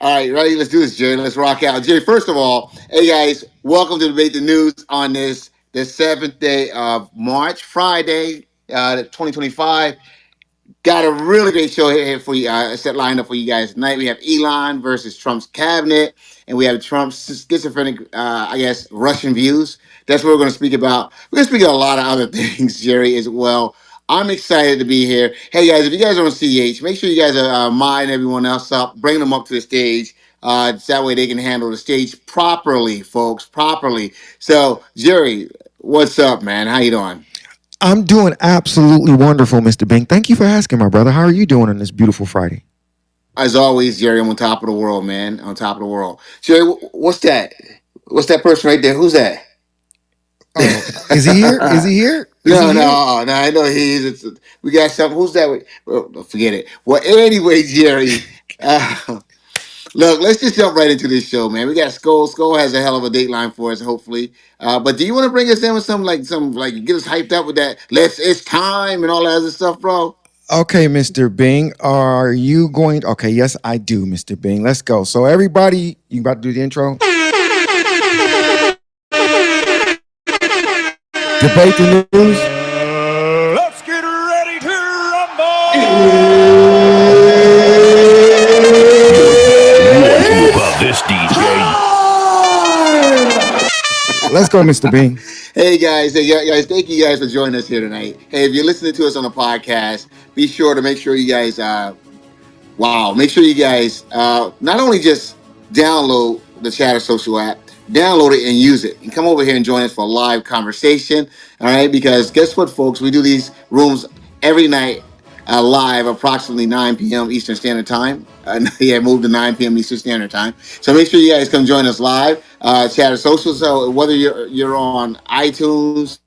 All right, ready? Let's do this, Jerry. Let's rock out. Jerry, first of all, hey guys, welcome to Debate the News on the seventh day of March, Friday, 2025. Got a really great show here for you. Set lined up for you guys tonight. We have Elon versus Trump's cabinet, and we have Trump's schizophrenic, I guess, Russian views. That's what we're going to speak about. We're going to speak about a lot of other things, Jerry, as well. I'm excited to be here. Hey guys, if you guys are on CH, make sure you guys are mind everyone else up, bring them up to the stage. That way they can handle the stage properly, folks, properly. So, Jerry, what's up, man? How you doing? I'm doing absolutely wonderful, Mr. Bing. Thank you for asking, my brother. How are you doing on this beautiful Friday? As always, Jerry, I'm on top of the world, man. On top of the world. Jerry, what's that? What's that person right there? Who's that? Oh, is he here? Is he here? Is he No, here? no. I know we got something. Who's that? Well, forget it. Well, anyway, Jerry, look, let's just jump right into this show, man. We got Skull. Skull has a hell of a dateline for us, hopefully. But do you want to bring us in with some like get us hyped up with that? It's time and all that other stuff, bro. Okay, Mr. Bing. Are you going? Okay, yes, I do, Mr. Bing. Let's go. So, everybody, you about to do the intro? Debate the news. Let's get ready to rumble. Above this DJ. Let's go, Mr. Bing. Hey guys, thank you guys for joining us here tonight. Hey, if you're listening to us on the podcast, be sure to make sure you guys make sure you guys not only just download the Chatter Social app, download it and use it. And come over here and join us for a live conversation. All right, because guess what, folks? We do these rooms every night live, approximately 9 p.m. Eastern Standard Time. Yeah, moved to 9 p.m. Eastern Standard Time. So make sure you guys come join us live. Chatter Social. So whether you're on iTunes,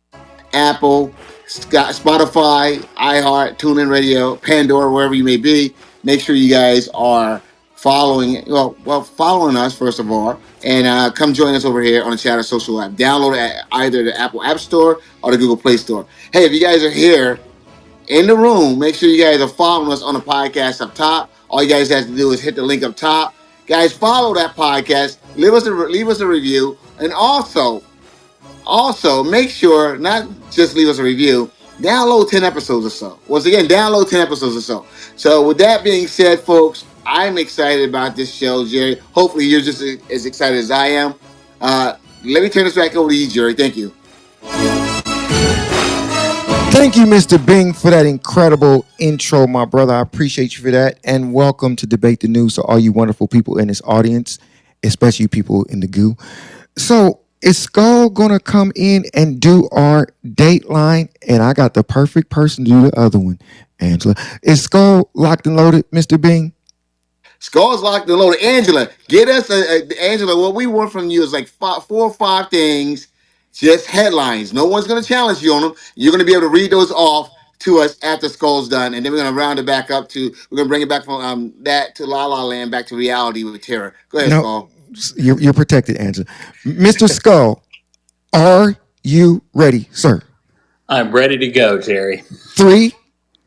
Apple, Spotify, iHeart, TuneIn Radio, Pandora, wherever you may be. Make sure you guys are following us first of all, and come join us over here on the Chatter Social app. Download it at either the Apple App Store or the Google Play Store. Hey, if you guys are here in the room, make sure you guys are following us on the podcast up top. All you guys have to do is hit the link up top. Guys, follow that podcast. Leave us a review, and also, make sure not just leave us a review, download 10 episodes or so. Once again, download 10 episodes or so. So, with that being said, folks, I'm excited about this show, Jerry. Hopefully, you're just as excited as I am. Let me turn this back over to you, Jerry. Thank you. Thank you, Mr. Bing, for that incredible intro, my brother. I appreciate you for that. And welcome to Debate the News to all you wonderful people in this audience, especially people in the goo. So, is Skull gonna come in and do our Dateline? And I got the perfect person to do the other one, Angela. Is Skull locked and loaded, Mr. Bing? Skull's locked and loaded. Angela, get us Angela. What we want from you is like four or five things, just headlines. No one's going to challenge you on them. You're going to be able to read those off to us after Skull's done, and then we're going to round it back up to. We're going to bring it back from that to La La Land, back to reality with Terror. Go ahead, No, Skull. you're protected, Angela. Mr. Skull, are you ready, sir? I'm ready to go, Jerry. 3,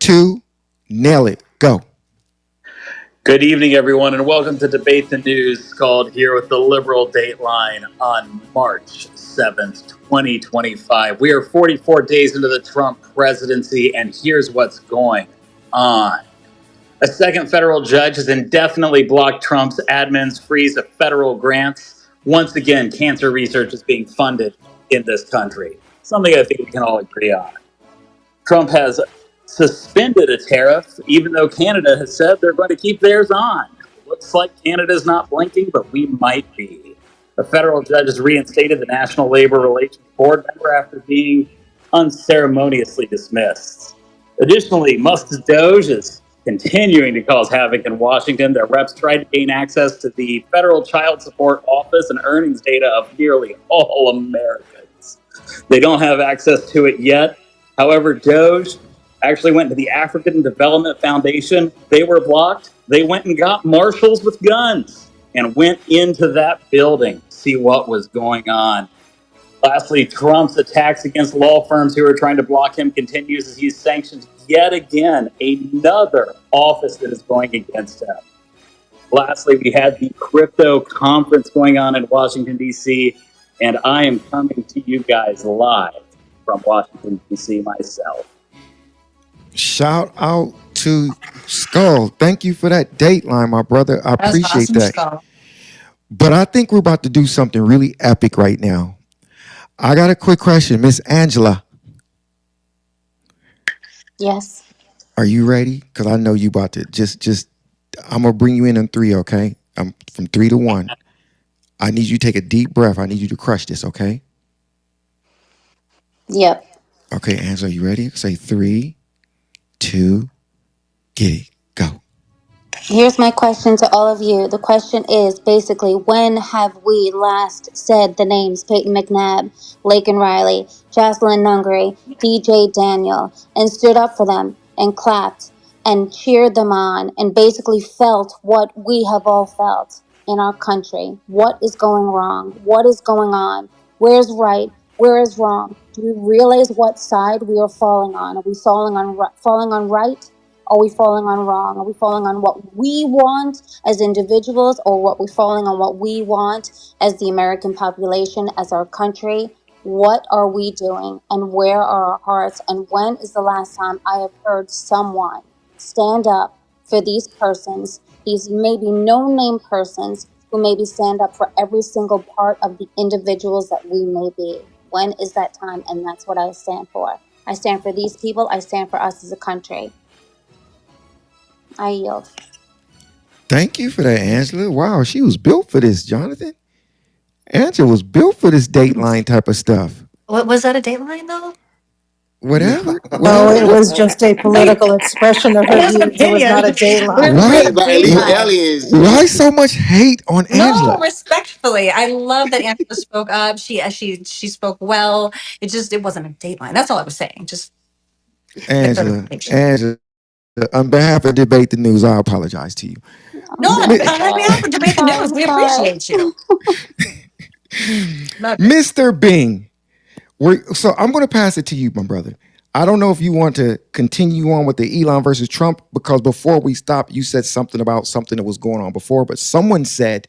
2, nail it, go. Good evening, everyone, and welcome to Debate the News, called here with the liberal Dateline on March 7th, 2025. We are 44 days into the Trump presidency, and here's what's going on. A second federal judge has indefinitely blocked Trump's admin's freeze of federal grants. Once again, cancer research is being funded in this country, something I think we can all agree on. Trump has suspended a tariff, even though Canada has said they're going to keep theirs on. Looks like Canada's not blinking, but we might be. A federal judge has reinstated the National Labor Relations Board member after being unceremoniously dismissed. Additionally, Musk's Doge is continuing to cause havoc in Washington. Their reps tried to gain access to the federal child support office and earnings data of nearly all Americans. They don't have access to it yet. However, Doge actually went to the African Development Foundation. They were blocked. They went and got marshals with guns and went into that building to see what was going on. Lastly, Trump's attacks against law firms who are trying to block him continues as he sanctions yet again another office that is going against him. Lastly, we had the crypto conference going on in Washington, D.C., and I am coming to you guys live from Washington, D.C. myself. Shout out to Skull. Thank you for that Dateline, my brother. I That was appreciate awesome, that. Skull. But I think we're about to do something really epic right now. I got a quick question, Miss Angela. Yes. Are you ready? Because I know you about to just. I'm gonna bring you in on three, okay? I'm from 3 to 1. I need you to take a deep breath. I need you to crush this, okay? Yep. Okay, Angela, you ready? Say 3, 2, get it, go. Here's my question to all of you. The question is basically, when have we last said the names Peyton McNabb, Laken Riley, Jocelyn Nungary, DJ Daniel, and stood up for them and clapped and cheered them on and basically felt what we have all felt in our country? What is going wrong? What is going on? Where's right? Where is wrong? Do we realize what side we are falling on? Are we falling on right? Are we falling on wrong? Are we falling on what we want as individuals, or what we falling on what we want as the American population, as our country? What are we doing, and where are our hearts? And when is the last time I have heard someone stand up for these persons, these maybe no-name persons who maybe stand up for every single part of the individuals that we may be? When is that time? And that's what I stand for. I stand for these people. I stand for us as a country. I yield. Thank you for that, Angela. Wow, she was built for this, Jonathan. Angela was built for this Dateline type of stuff. What was that, a Dateline though? Whatever, No, it whatever. was just a political expression of her That's an views. It was opinion. not a We're dayline. Why? free, But at free least time. aliens. Why so much hate on No, Angela? respectfully. I love that Angela spoke up. She spoke well. It wasn't a Dateline. That's all I was saying. Just the Angela, clarification. Angela, on behalf of Debate the News, I apologize to you. No, I'm on sorry. behalf of I'm Debate the sorry. News, I'm we sorry. appreciate you. Love it. Mr. Bing, so I'm going to pass it to you, my brother. I don't know if you want to continue on with the Elon versus Trump, because before we stopped, you said something about something that was going on before, but someone said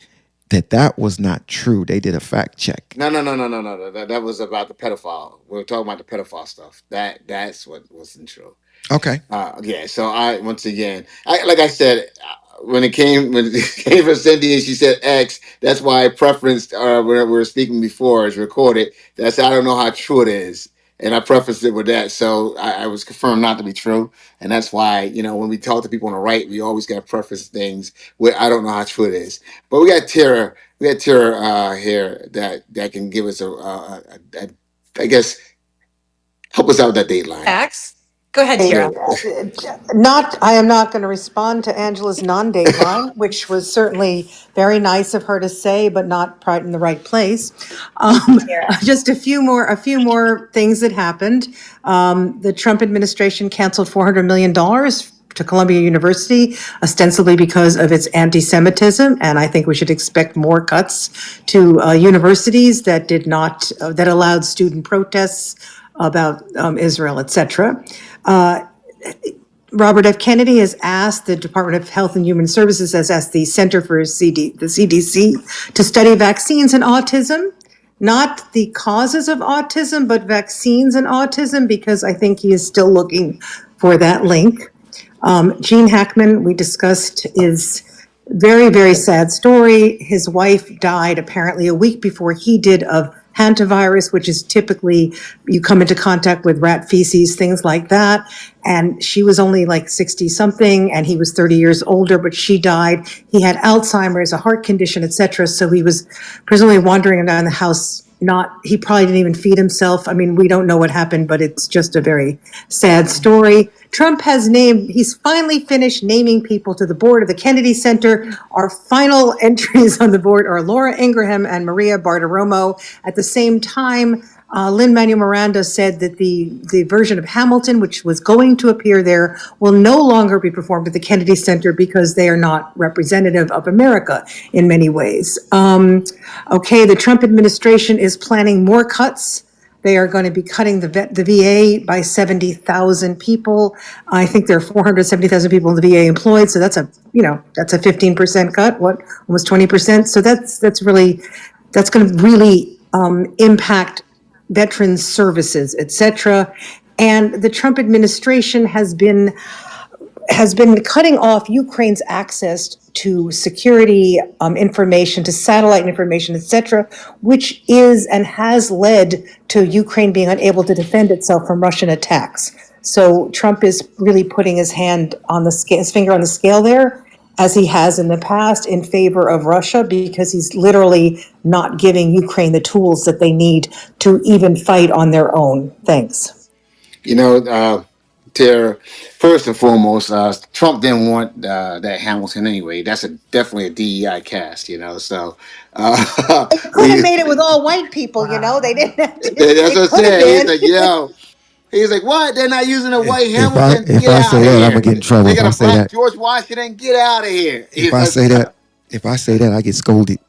that was not true. They did a fact check. No. That was about the pedophile. We were talking about the pedophile stuff. That's what wasn't true. Okay. Yeah. So once again, like I said, when it came from Cindy and she said X, that's why I preferenced when we were speaking before is recorded. That's I don't know how true it is, and I prefaced it with that. So I was confirmed not to be true, and that's why when we talk to people on the right, we always got to preface things with I don't know how true it is. But we got Tara. We got Tara here that can give us a I guess help us out with that dateline. Facts. Go ahead, Tira. I am not going to respond to Angela's non-dateline, which was certainly very nice of her to say, but not right in the right place. Just a few more things that happened. The Trump administration canceled $400 million to Columbia University, ostensibly because of its anti-Semitism, and I think we should expect more cuts to universities that did not that allowed student protests about Israel, etc. Robert F. Kennedy has asked the Department of Health and Human Services, has asked the Center for the CDC to study vaccines and autism, not the causes of autism, but vaccines and autism, because I think he is still looking for that link. Gene Hackman, we discussed, is very, very sad story. His wife died apparently a week before he did of hantavirus, which is typically you come into contact with rat feces, things like that. And she was only like 60 something and he was 30 years older, but she died. He had Alzheimer's, a heart condition, etc. So he was presumably wandering around the house. He probably didn't even feed himself. I mean, we don't know what happened, but it's just a very sad story. Trump he's finally finished naming people to the board of the Kennedy Center. Our final entries on the board are Laura Ingraham and Maria Bartiromo. At the same time, Lin-Manuel Miranda said that the version of Hamilton, which was going to appear there, will no longer be performed at the Kennedy Center because they are not representative of America in many ways. Okay, the Trump administration is planning more cuts They are going to be cutting the VA by 70,000 people. I think there are 470,000 people in the VA employed, so that's a 15% cut. Almost 20%. So that's going to really impact veterans services, et cetera. And the Trump administration has been cutting off Ukraine's access to security information, to satellite information, et cetera, which is and has led to Ukraine being unable to defend itself from Russian attacks. So Trump is really putting his hand on the scale, his finger on the scale there, as he has in the past, in favor of Russia, because he's literally not giving Ukraine the tools that they need to even fight on their own. Thanks. Tara, first and foremost, Trump didn't want that Hamilton anyway. That's definitely a DEI cast, So They could have he, made it with all white people, They didn't have to. that's what It I could have said. He's been. like, he's like, what? They're not using a white Hamilton? If Get I out say of that, I'm gonna here. get in trouble. They If got I a say black that, George Washington? Get out of here. if I say that, if I say that, I get scolded.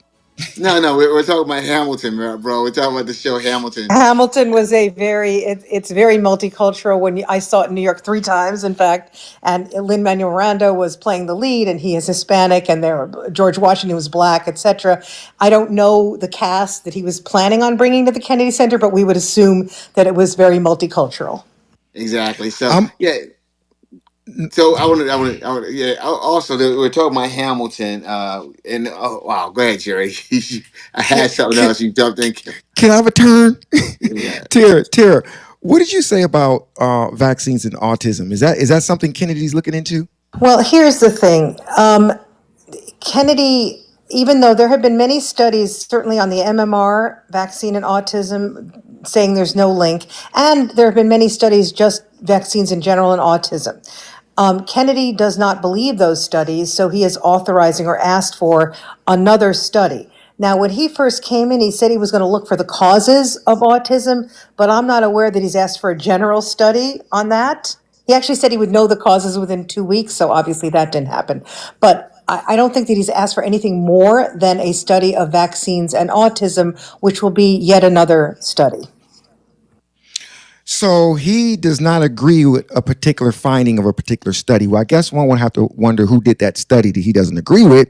No, we're talking about Hamilton, bro. We're talking about the show Hamilton. Hamilton was it's very multicultural. I saw it in New York 3 times, in fact, and Lin-Manuel Miranda was playing the lead, and he is Hispanic, and George Washington was black, etc. I don't know the cast that he was planning on bringing to the Kennedy Center, but we would assume that it was very multicultural. Exactly. So I'm yeah. So yeah. Also, we're talking about Hamilton, and oh wow, go ahead, Jerry. I can, had something can, else. You jumped in. can I have a turn? Yeah. Tara, what did you say about vaccines and autism? Is that something Kennedy's looking into? Well, here's the thing. Kennedy, even though there have been many studies, certainly on the MMR vaccine and autism, saying there's no link, and there have been many studies just vaccines in general and autism. Kennedy does not believe those studies, so he is authorizing or asked for another study. Now, when he first came in, he said he was going to look for the causes of autism, but I'm not aware that he's asked for a general study on that. He actually said he would know the causes within 2 weeks, so obviously that didn't happen. But I don't think that he's asked for anything more than a study of vaccines and autism, which will be yet another study. So he does not agree with a particular finding of a particular study. Well, I guess one would have to wonder who did that study that he doesn't agree with.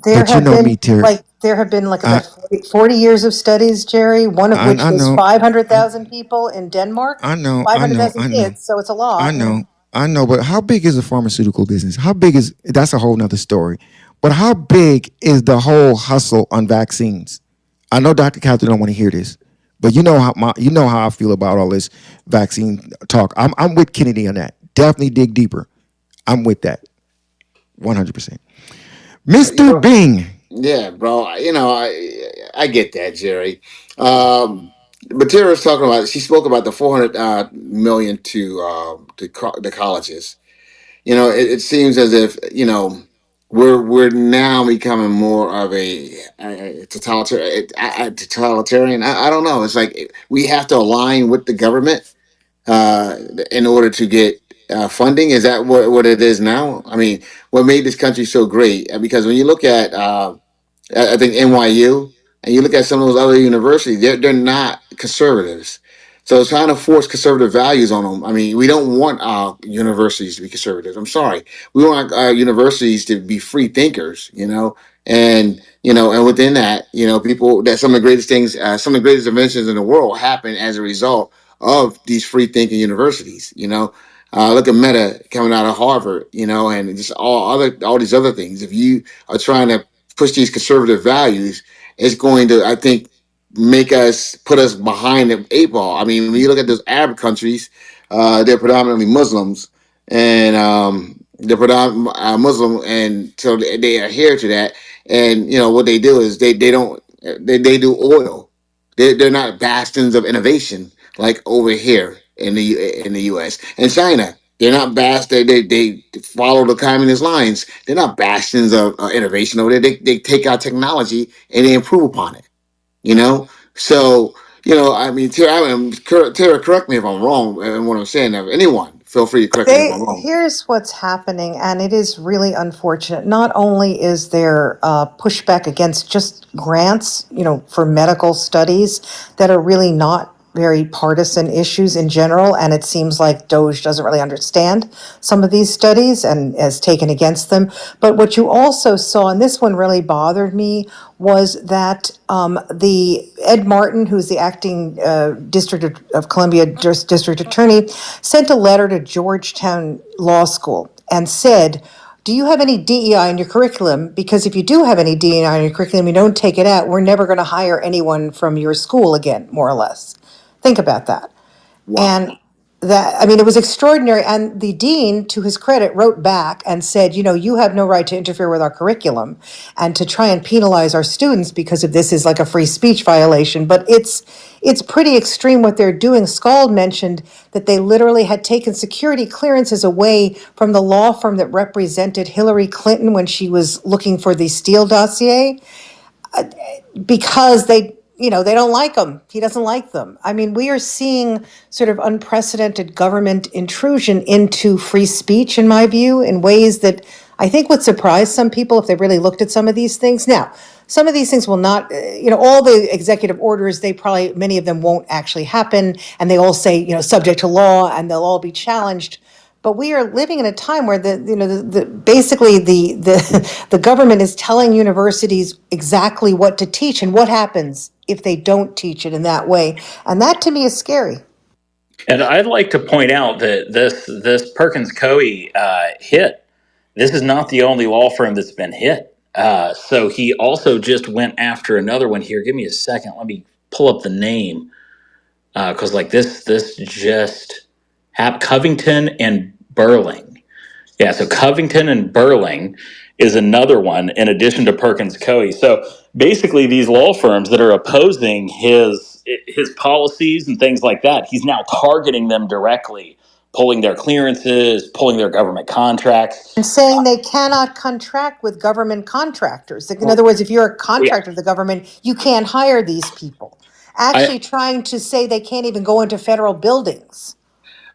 There But you have know been me, Terry. I about 40 years of studies, Jerry, one of I, which I was know, 500,000 people in Denmark, I know, I know, 500,000 I know, kids, so it's a I lot. know, I know. But how big is the pharmaceutical business? How big is that's a whole nother story. But how big is the whole hustle on vaccines? I know Dr. Catherine don't want to hear this, but you know how I feel about all this vaccine talk. I'm with Kennedy on that. Definitely dig deeper. I'm with that 100%. You Mr. know, Bing. yeah, bro. I get that, Jerry. But Tara's talking about. She spoke about the 400 million to the colleges. It seems as if we're now becoming more of a totalitarian. I don't know. It's like we have to align with the government in order to get funding. Is that what it is now? I mean, what made this country so great? Because when you look at I think NYU, and you look at some of those other universities, they're not conservatives. So it's trying to force conservative values on them. I mean, we don't want our universities to be conservative. I'm sorry. We want our universities to be free thinkers, and within that, people that some of the greatest things, some of the greatest inventions in the world happen as a result of these free thinking universities. Look at Meta coming out of Harvard, and just all these other things. If you are trying to push these conservative values, it's going to, I think, put us behind the 8 ball. I mean, when you look at those Arab countries, they're predominantly Muslims, and they're predominantly Muslim, and so they adhere to that. And what they do is they don't they do oil. They're not bastions of innovation like over here in the U.S. and China. They're not they follow the communist lines. They're not bastions of innovation over there. They take our technology and they improve upon it. You know, so I mean, Tara, correct me if I'm wrong in what I'm saying. Anyone, feel free to correct me if I'm wrong. Here's what's happening, and it is really unfortunate. Not only is there pushback against just grants, for medical studies that are really not very partisan issues in general, and it seems like Doge doesn't really understand some of these studies and has taken against them. But what you also saw, and this one really bothered me, was that the Ed Martin, who's the acting District of Columbia District Attorney, sent a letter to Georgetown Law School and said, do you have any DEI in your curriculum? Because if you do have any DEI in your curriculum, you don't take it out, we're never going to hire anyone from your school again, more or less. Think about that. Wow. And that, I mean, it was extraordinary. And the dean, to his credit, wrote back and said, you know, you have no right to interfere with our curriculum and to try and penalize our students because of this is like a free speech violation. But it's pretty extreme what they're doing. Scald mentioned that they literally had taken security clearances away from the law firm that represented Hillary Clinton when she was looking for the Steele dossier because they, you know, they don't like him. He doesn't like them. I mean, we are seeing sort of unprecedented government intrusion into free speech, in my view, in ways that I think would surprise some people if they really looked at some of these things. Now, some of these things will not, you know, all the executive orders, they probably, many of them won't actually happen. And they all say, you know, subject to law, and they'll all be challenged. But we are living in a time where basically the government is telling universities exactly what to teach and what happens if they don't teach it in that way. And that to me is scary. And I'd like to point out that this Perkins Coie hit. This is not the only law firm that's been hit. So he also just went after another one here. Give me a second. Let me pull up the name because like this just happened. Covington and Burling. Yeah, so Covington and Burling is another one in addition to Perkins Coie. So basically, these law firms that are opposing his policies and things like that, he's now targeting them directly, pulling their clearances, pulling their government contracts. And saying they cannot contract with government contractors. In other words, if you're a Yeah, contractor of the government, you can't hire these people. I Actually trying to say they can't even go into federal buildings.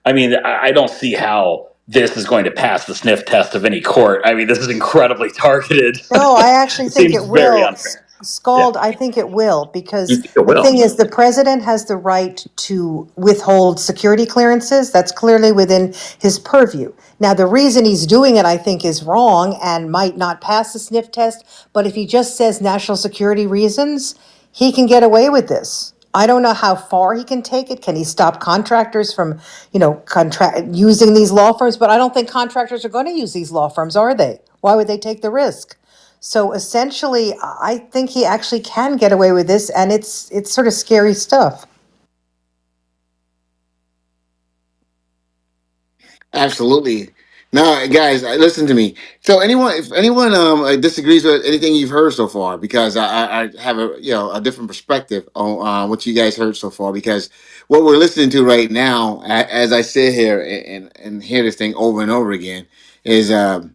I mean, I don't see how this is going to pass the sniff test of any court. I mean, this is incredibly targeted. No, I actually It think seems it very will. unfair. Yeah, Scald, I think it will, you because think it the will? thing is, the president has the right to withhold security clearances. That's clearly within his purview. Now, the reason he's doing it, I think, is wrong and might not pass the sniff test. But if he just says national security reasons, he can get away with this. I don't know how far he can take it. Can he stop contractors from, using these law firms? But I don't think contractors are going to use these law firms, are they? Why would they take the risk? So essentially, I think he actually can get away with this, and it's sort of scary stuff. Absolutely. Now, guys, listen to me. So, if anyone disagrees with anything you've heard so far, because I have a different perspective on what you guys heard so far, because what we're listening to right now, as I sit here and hear this thing over and over again, is Tara,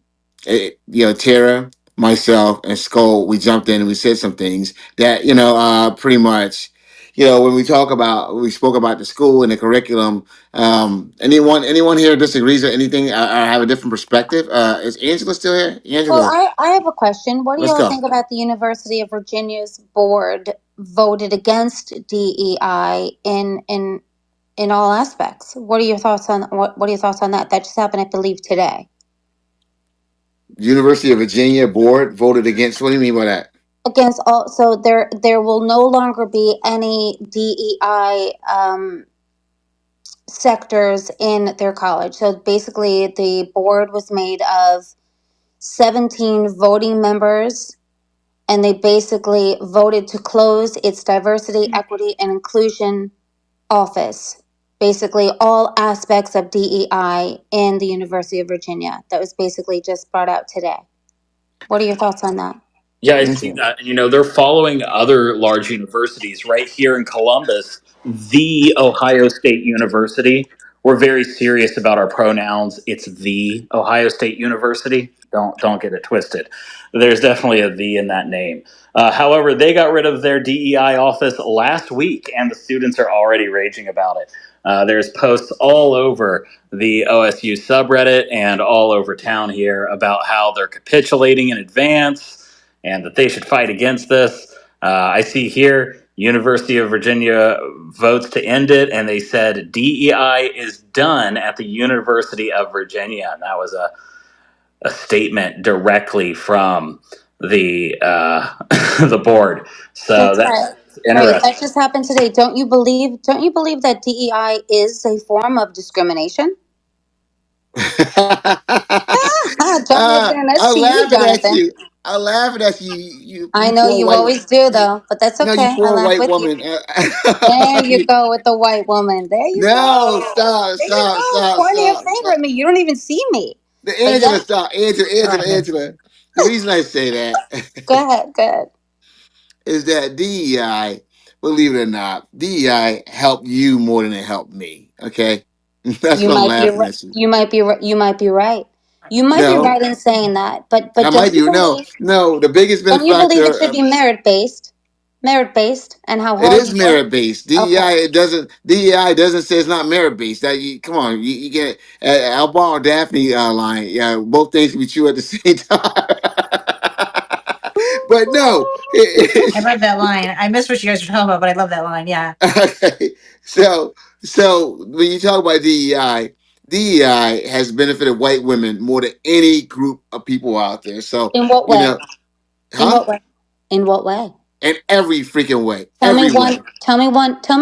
myself, and Skull. We jumped in and we said some things that pretty much. When we spoke about the school and the curriculum. Anyone here disagrees with anything? I have a different perspective. Is Angela still here? Well, Angela, I have a question. What do let's y'all go. think about the University of Virginia's board voted against DEI in all aspects? What are your thoughts on what are your thoughts on that? That just happened, I believe, today. University of Virginia board voted against. What do you mean by that? Against all, so there will no longer be any DEI sectors in their college. So basically, the board was made of 17 voting members, and they basically voted to close its diversity, equity, and inclusion office. Basically, all aspects of DEI in the University of Virginia. That was basically just brought out today. What are your thoughts on that? Yeah, I see Interesting. that. And, they're following other large universities right here in Columbus, the Ohio State University. We're very serious about our pronouns. It's the Ohio State University. Don't get it twisted. There's definitely a "the" in that name. However, they got rid of their DEI office last week, and the students are already raging about it. There's posts all over the OSU subreddit and all over town here about how they're capitulating in advance and that they should fight against this. I see here University of Virginia votes to end it, and they said DEI is done at the University of Virginia. And that was a statement directly from the the board. So That's that's right. Right. That interesting. just happened today. Don't you believe that DEI is a form of discrimination? Jonathan, that's I'm to you, laughing at Jonathan. you. I'm laughing at you. I You know poor you white. always do You, though, but that's no, you okay. I poor laugh white with you. woman. There you go with the white woman. There you No, go. stop, There you stop, go. stop, Pointing a stop, finger stop. at me. You don't even see me. The But Angela, yeah, stop. Angela, All Angela, right, man. Angela. The reason I say that go ahead. Go ahead. is that DEI, believe it or not, DEI helped you more than it helped me. Okay, that's You why I'm might be laughing right. at you. You might be right. You might be right. You might be No, right in saying that. But I might don't you be no, believe? no. The biggest Don't you believe it benefactor should of be merit based, and how it hard is you work? merit based. Okay. DEI it doesn't. DEI doesn't say it's not merit based. That you come on, you get I'll borrow Daphne line. Yeah, both things can be true at the same time. But no, I love that line. I missed what you guys were talking about, but I love that line. Yeah. okay. So when you talk about DEI, DEI has benefited white women more than any group of people out there. So In what you way? know, In huh? what way? In what way? In every freaking way, Tell me every way. one. Tell me one. Tell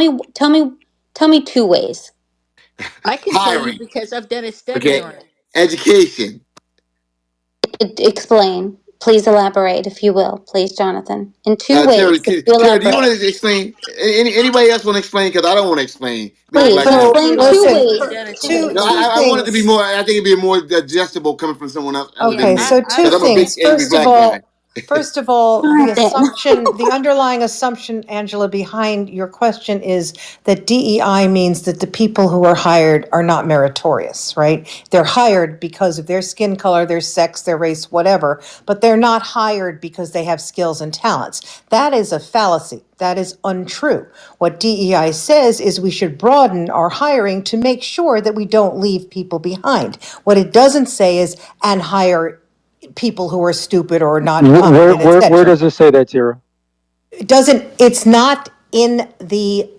me two ways. I can tell you Hiring, because I've done a study okay, on it. education. Explain. Please elaborate, if you will, please, Jonathan. In two Terry, ways, if you Terry, do you elaborate, want to explain? Anybody else want to explain? Because I don't want to explain. Make it please like So explain two listen, ways. I've done a Two two no, ways. study. two I want it to be things. more. I think it'd be more digestible coming from someone else other than Okay, Yeah, me. so I two Because I'm a big things. angry First of black guy. all, first of all, the Jonathan. assumption, the underlying assumption, Angela, behind your question is that DEI means that the people who are hired are not meritorious, right? They're hired because of their skin color, their sex, their race, whatever, but they're not hired because they have skills and talents. That is a fallacy. That is untrue. What DEI says is we should broaden our hiring to make sure that we don't leave people behind. What it doesn't say is and hire people who are stupid or not competent, Where etc. does it say that, Tara? It doesn't, it's not in the,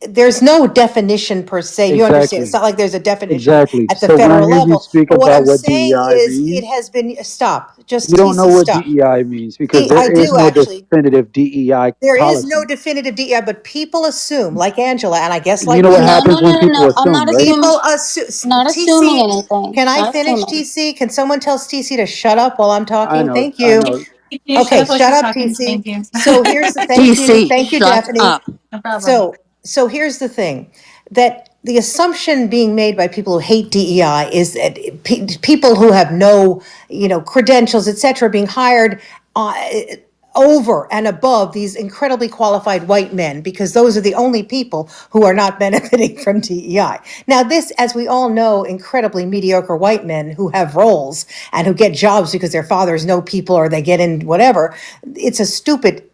there's no definition per se. You understand? It's Exactly. not like there's a definition Exactly. at the So when I federal hear you level. speak But what about I'm what saying DEI is it means, has been, stop, just you don't know TC, what stop. DEI means because there I is do no actually. definitive DEI There is no policy. definitive DEI, but people assume, like Angela, and I guess You like know what No, you, no, happens when no, no, people no. I'm assume, not right? assuming. people assume, Not assuming TC, anything. can I Not finish, assuming. TC? Can someone tell TC to shut up while I'm I talking? know, Thank I you. know. Can you shut Okay, up while shut she's up, talking? TC. Thank you. So here's the DC, thank you, shut Daphne. up. No problem. So here's the thing that the assumption being made by people who hate DEI is that people who have no, credentials, et cetera, being hired uh, over and above these incredibly qualified white men because those are the only people who are not benefiting from DEI. Now, this, as we all know, incredibly mediocre white men who have roles and who get jobs because their fathers know people or they get in whatever,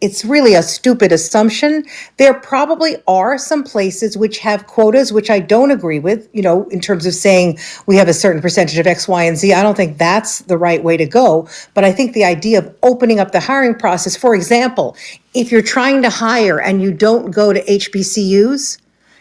it's really a stupid assumption. There probably are some places which have quotas, which I don't agree with, in terms of saying we have a certain percentage of X, Y, and Z. I don't think that's the right way to go. But I think the idea of opening up the hiring process, for example, if you're trying to hire and you don't go to HBCUs,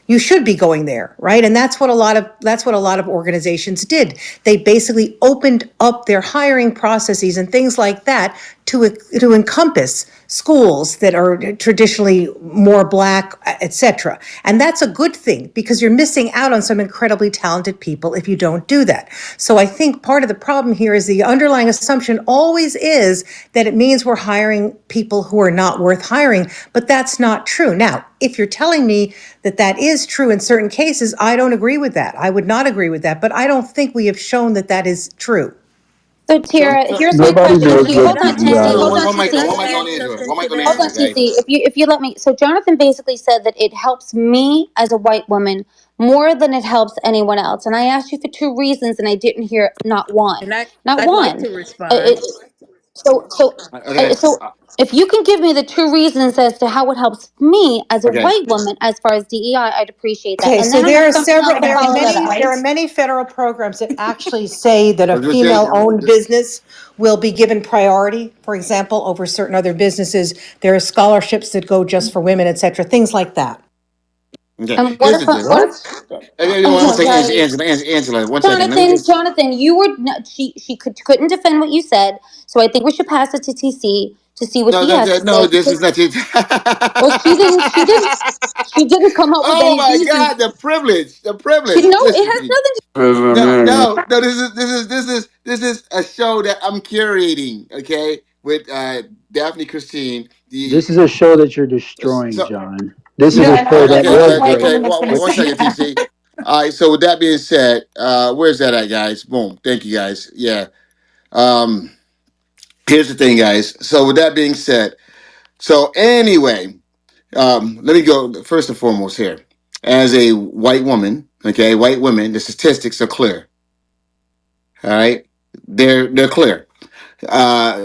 you should be going there, right? And that's what a lot of organizations did. They basically opened up their hiring processes and things like that to encompass schools that are traditionally more black, et cetera. And that's a good thing because you're missing out on some incredibly talented people if you don't do that. So I think part of the problem here is the underlying assumption always is that it means we're hiring people who are not worth hiring, but that's not true. Now, if you're telling me that that is true in certain cases, I don't agree with that. I would not agree with that, but I don't think we have shown that that is true. So So, Tara, so, here's my Nobody question to knows you. what Hold on, TC. DEI hold on, Hold one, on, is. one mic on, TC. Can one I mic on add Angela, something one mic to on Hold that? on, Angela, guys. TC. If you let me. So Jonathan basically said that it helps me as a white woman more than it helps anyone else. And I asked you for two reasons, and I didn't hear not one. And Not I'd like one. to It, respond. Okay. So if you can give me the two reasons as to how it helps me as a Okay. white woman as far as DEI, I'd appreciate that. Okay, And so then I there have are something else several, to follow that up. there are many federal programs that actually say that a I'm just saying. female-owned business will be given priority, for example, over certain other businesses. There are scholarships that go just for women, et cetera, things like that. Okay. And Here's the thing. One second, right, Angela. 1 second. Let me just. Jonathan, you were she couldn't defend what you said, so I think we should pass it to TC to see what No, he has to no. say. This is not you. Well, she didn't come up with Oh any my reasons. God, the privilege, the privilege. No, it Listen has to me. nothing to No. This is a show that I'm curating. Okay, with Daphne Christine. This is a show that you're destroying, So John. This You is know, a and show that only okay, one was white great. woman that's going to one say second, that. TC. All right. So with that being said, where's that at, guys? Boom. Thank you, guys. Yeah. Um. Here's the thing, guys. So with that being said, so anyway, let me go first and foremost here. As a white woman, okay, white women, the statistics are clear. All right, they're clear.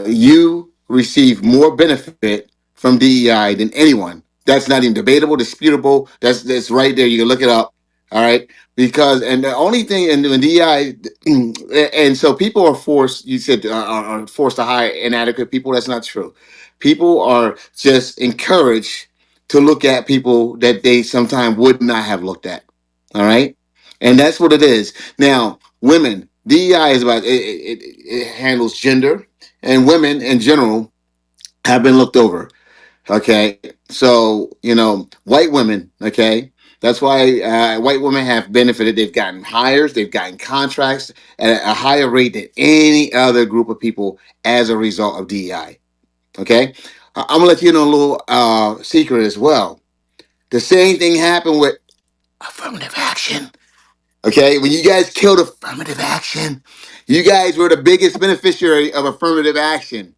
You receive more benefit from DEI than anyone. That's not even debatable, disputable. That's right there. You can look it up. All right, because and the only thing in DEI, and so people are forced. You said are forced to hire inadequate people. That's not true. People are just encouraged to look at people that they sometimes would not have looked at. All right, and that's what it is. Now, women, DEI is about it handles gender and women in general have been looked over. Okay, so white women. Okay, that's why white women have benefited. They've gotten hires, they've gotten contracts at a higher rate than any other group of people as a result of DEI. Okay, I'm gonna let you know a little secret as well. The same thing happened with affirmative action. Okay, when you guys killed affirmative action, you guys were the biggest beneficiary of affirmative action.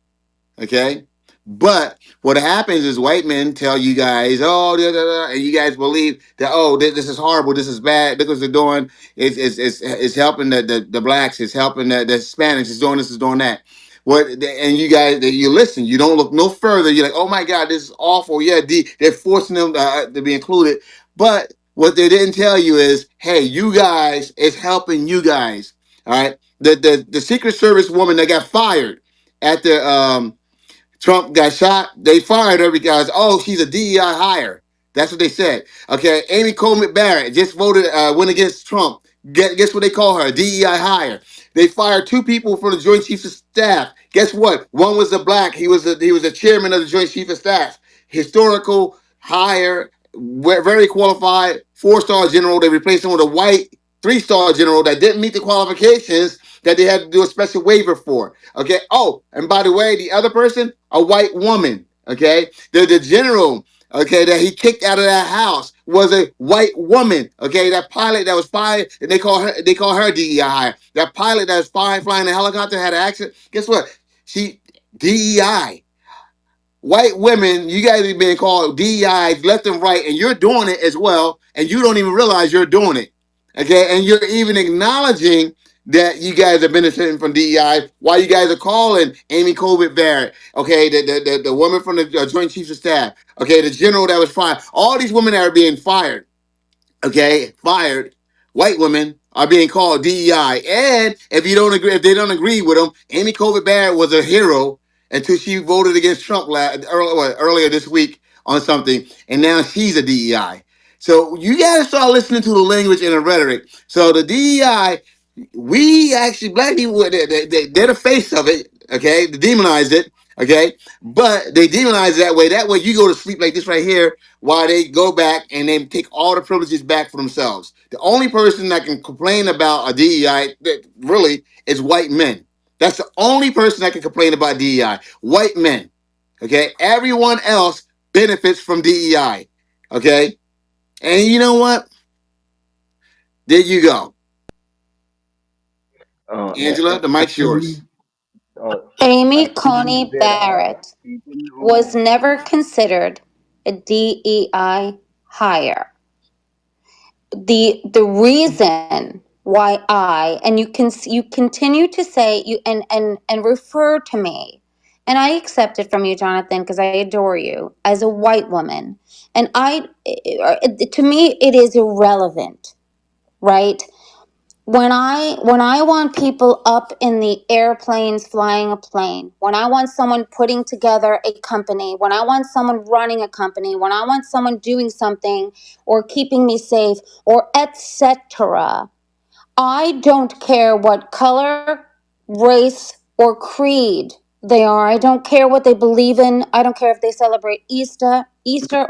Okay, but what happens is white men tell you guys, oh, da, da, da, and you guys believe that, oh, this is horrible, this is bad, look what they're doing. It's helping the blacks, it's helping the Hispanics, it's doing this, it's doing that. And you guys, you listen, you don't look no further. You're like, oh my God, this is awful. Yeah, they're forcing them to be included. But what they didn't tell you is, hey, you guys, it's helping you guys. All right. The Secret Service woman that got fired at the Trump got shot, they fired her because, oh, she's a DEI hire. That's what they said. Okay, Amy Coney Barrett just voted, went against Trump. Guess what they call her? A DEI hire. They fired two people from the Joint Chiefs of Staff. Guess what? One was a black. He was a chairman of the Joint Chiefs of Staff. Historical hire, very qualified, 4-star general. They replaced him with a white 3-star general that didn't meet the qualifications that they had to do a special waiver for. Okay. Oh, and by the way, the other person, a white woman. Okay. The general, okay, that he kicked out of that house was a white woman. Okay. That pilot that was fired, and they call her DEI hire. That pilot that was flying a helicopter had an accident. Guess what? She DEI. White women, you guys are being called DEIs left and right, and you're doing it as well, and you don't even realize you're doing it. Okay, and you're even acknowledging that you guys are benefiting from DEI while you guys are calling Amy Colbert Barrett, okay, the woman from the Joint Chiefs of Staff, okay, the general that was fired. All these women that are being fired, okay, fired, white women are being called DEI. And if they don't agree with them, Amy Colbert Barrett was a hero until she voted against Trump earlier this week on something, and now she's a DEI. So you gotta start listening to the language and the rhetoric. So the DEI, we actually black people, they're the face of it. Okay, they demonize it. Okay, but they demonize it that way. That way, you go to sleep like this right here, while they go back and they take all the privileges back for themselves. The only person that can complain about a DEI that really is white men. That's the only person that can complain about DEI. White men. Okay, everyone else benefits from DEI. Okay, and you know what? There you go, Angela. The mic's Actually, yours. Amy actually, Coney there are Barrett people was who never considered a DEI hire. The reason why I and you continue to say you and refer to me And I accept it from you, Jonathan, because I adore you as a white woman. And to me, it is irrelevant, right? When I want people up in the airplanes flying a plane, when I want someone putting together a company, when I want someone running a company, when I want someone doing something or keeping me safe or etc., I don't care what color, race, or creed they are. I don't care what they believe in. I don't care if they celebrate Easter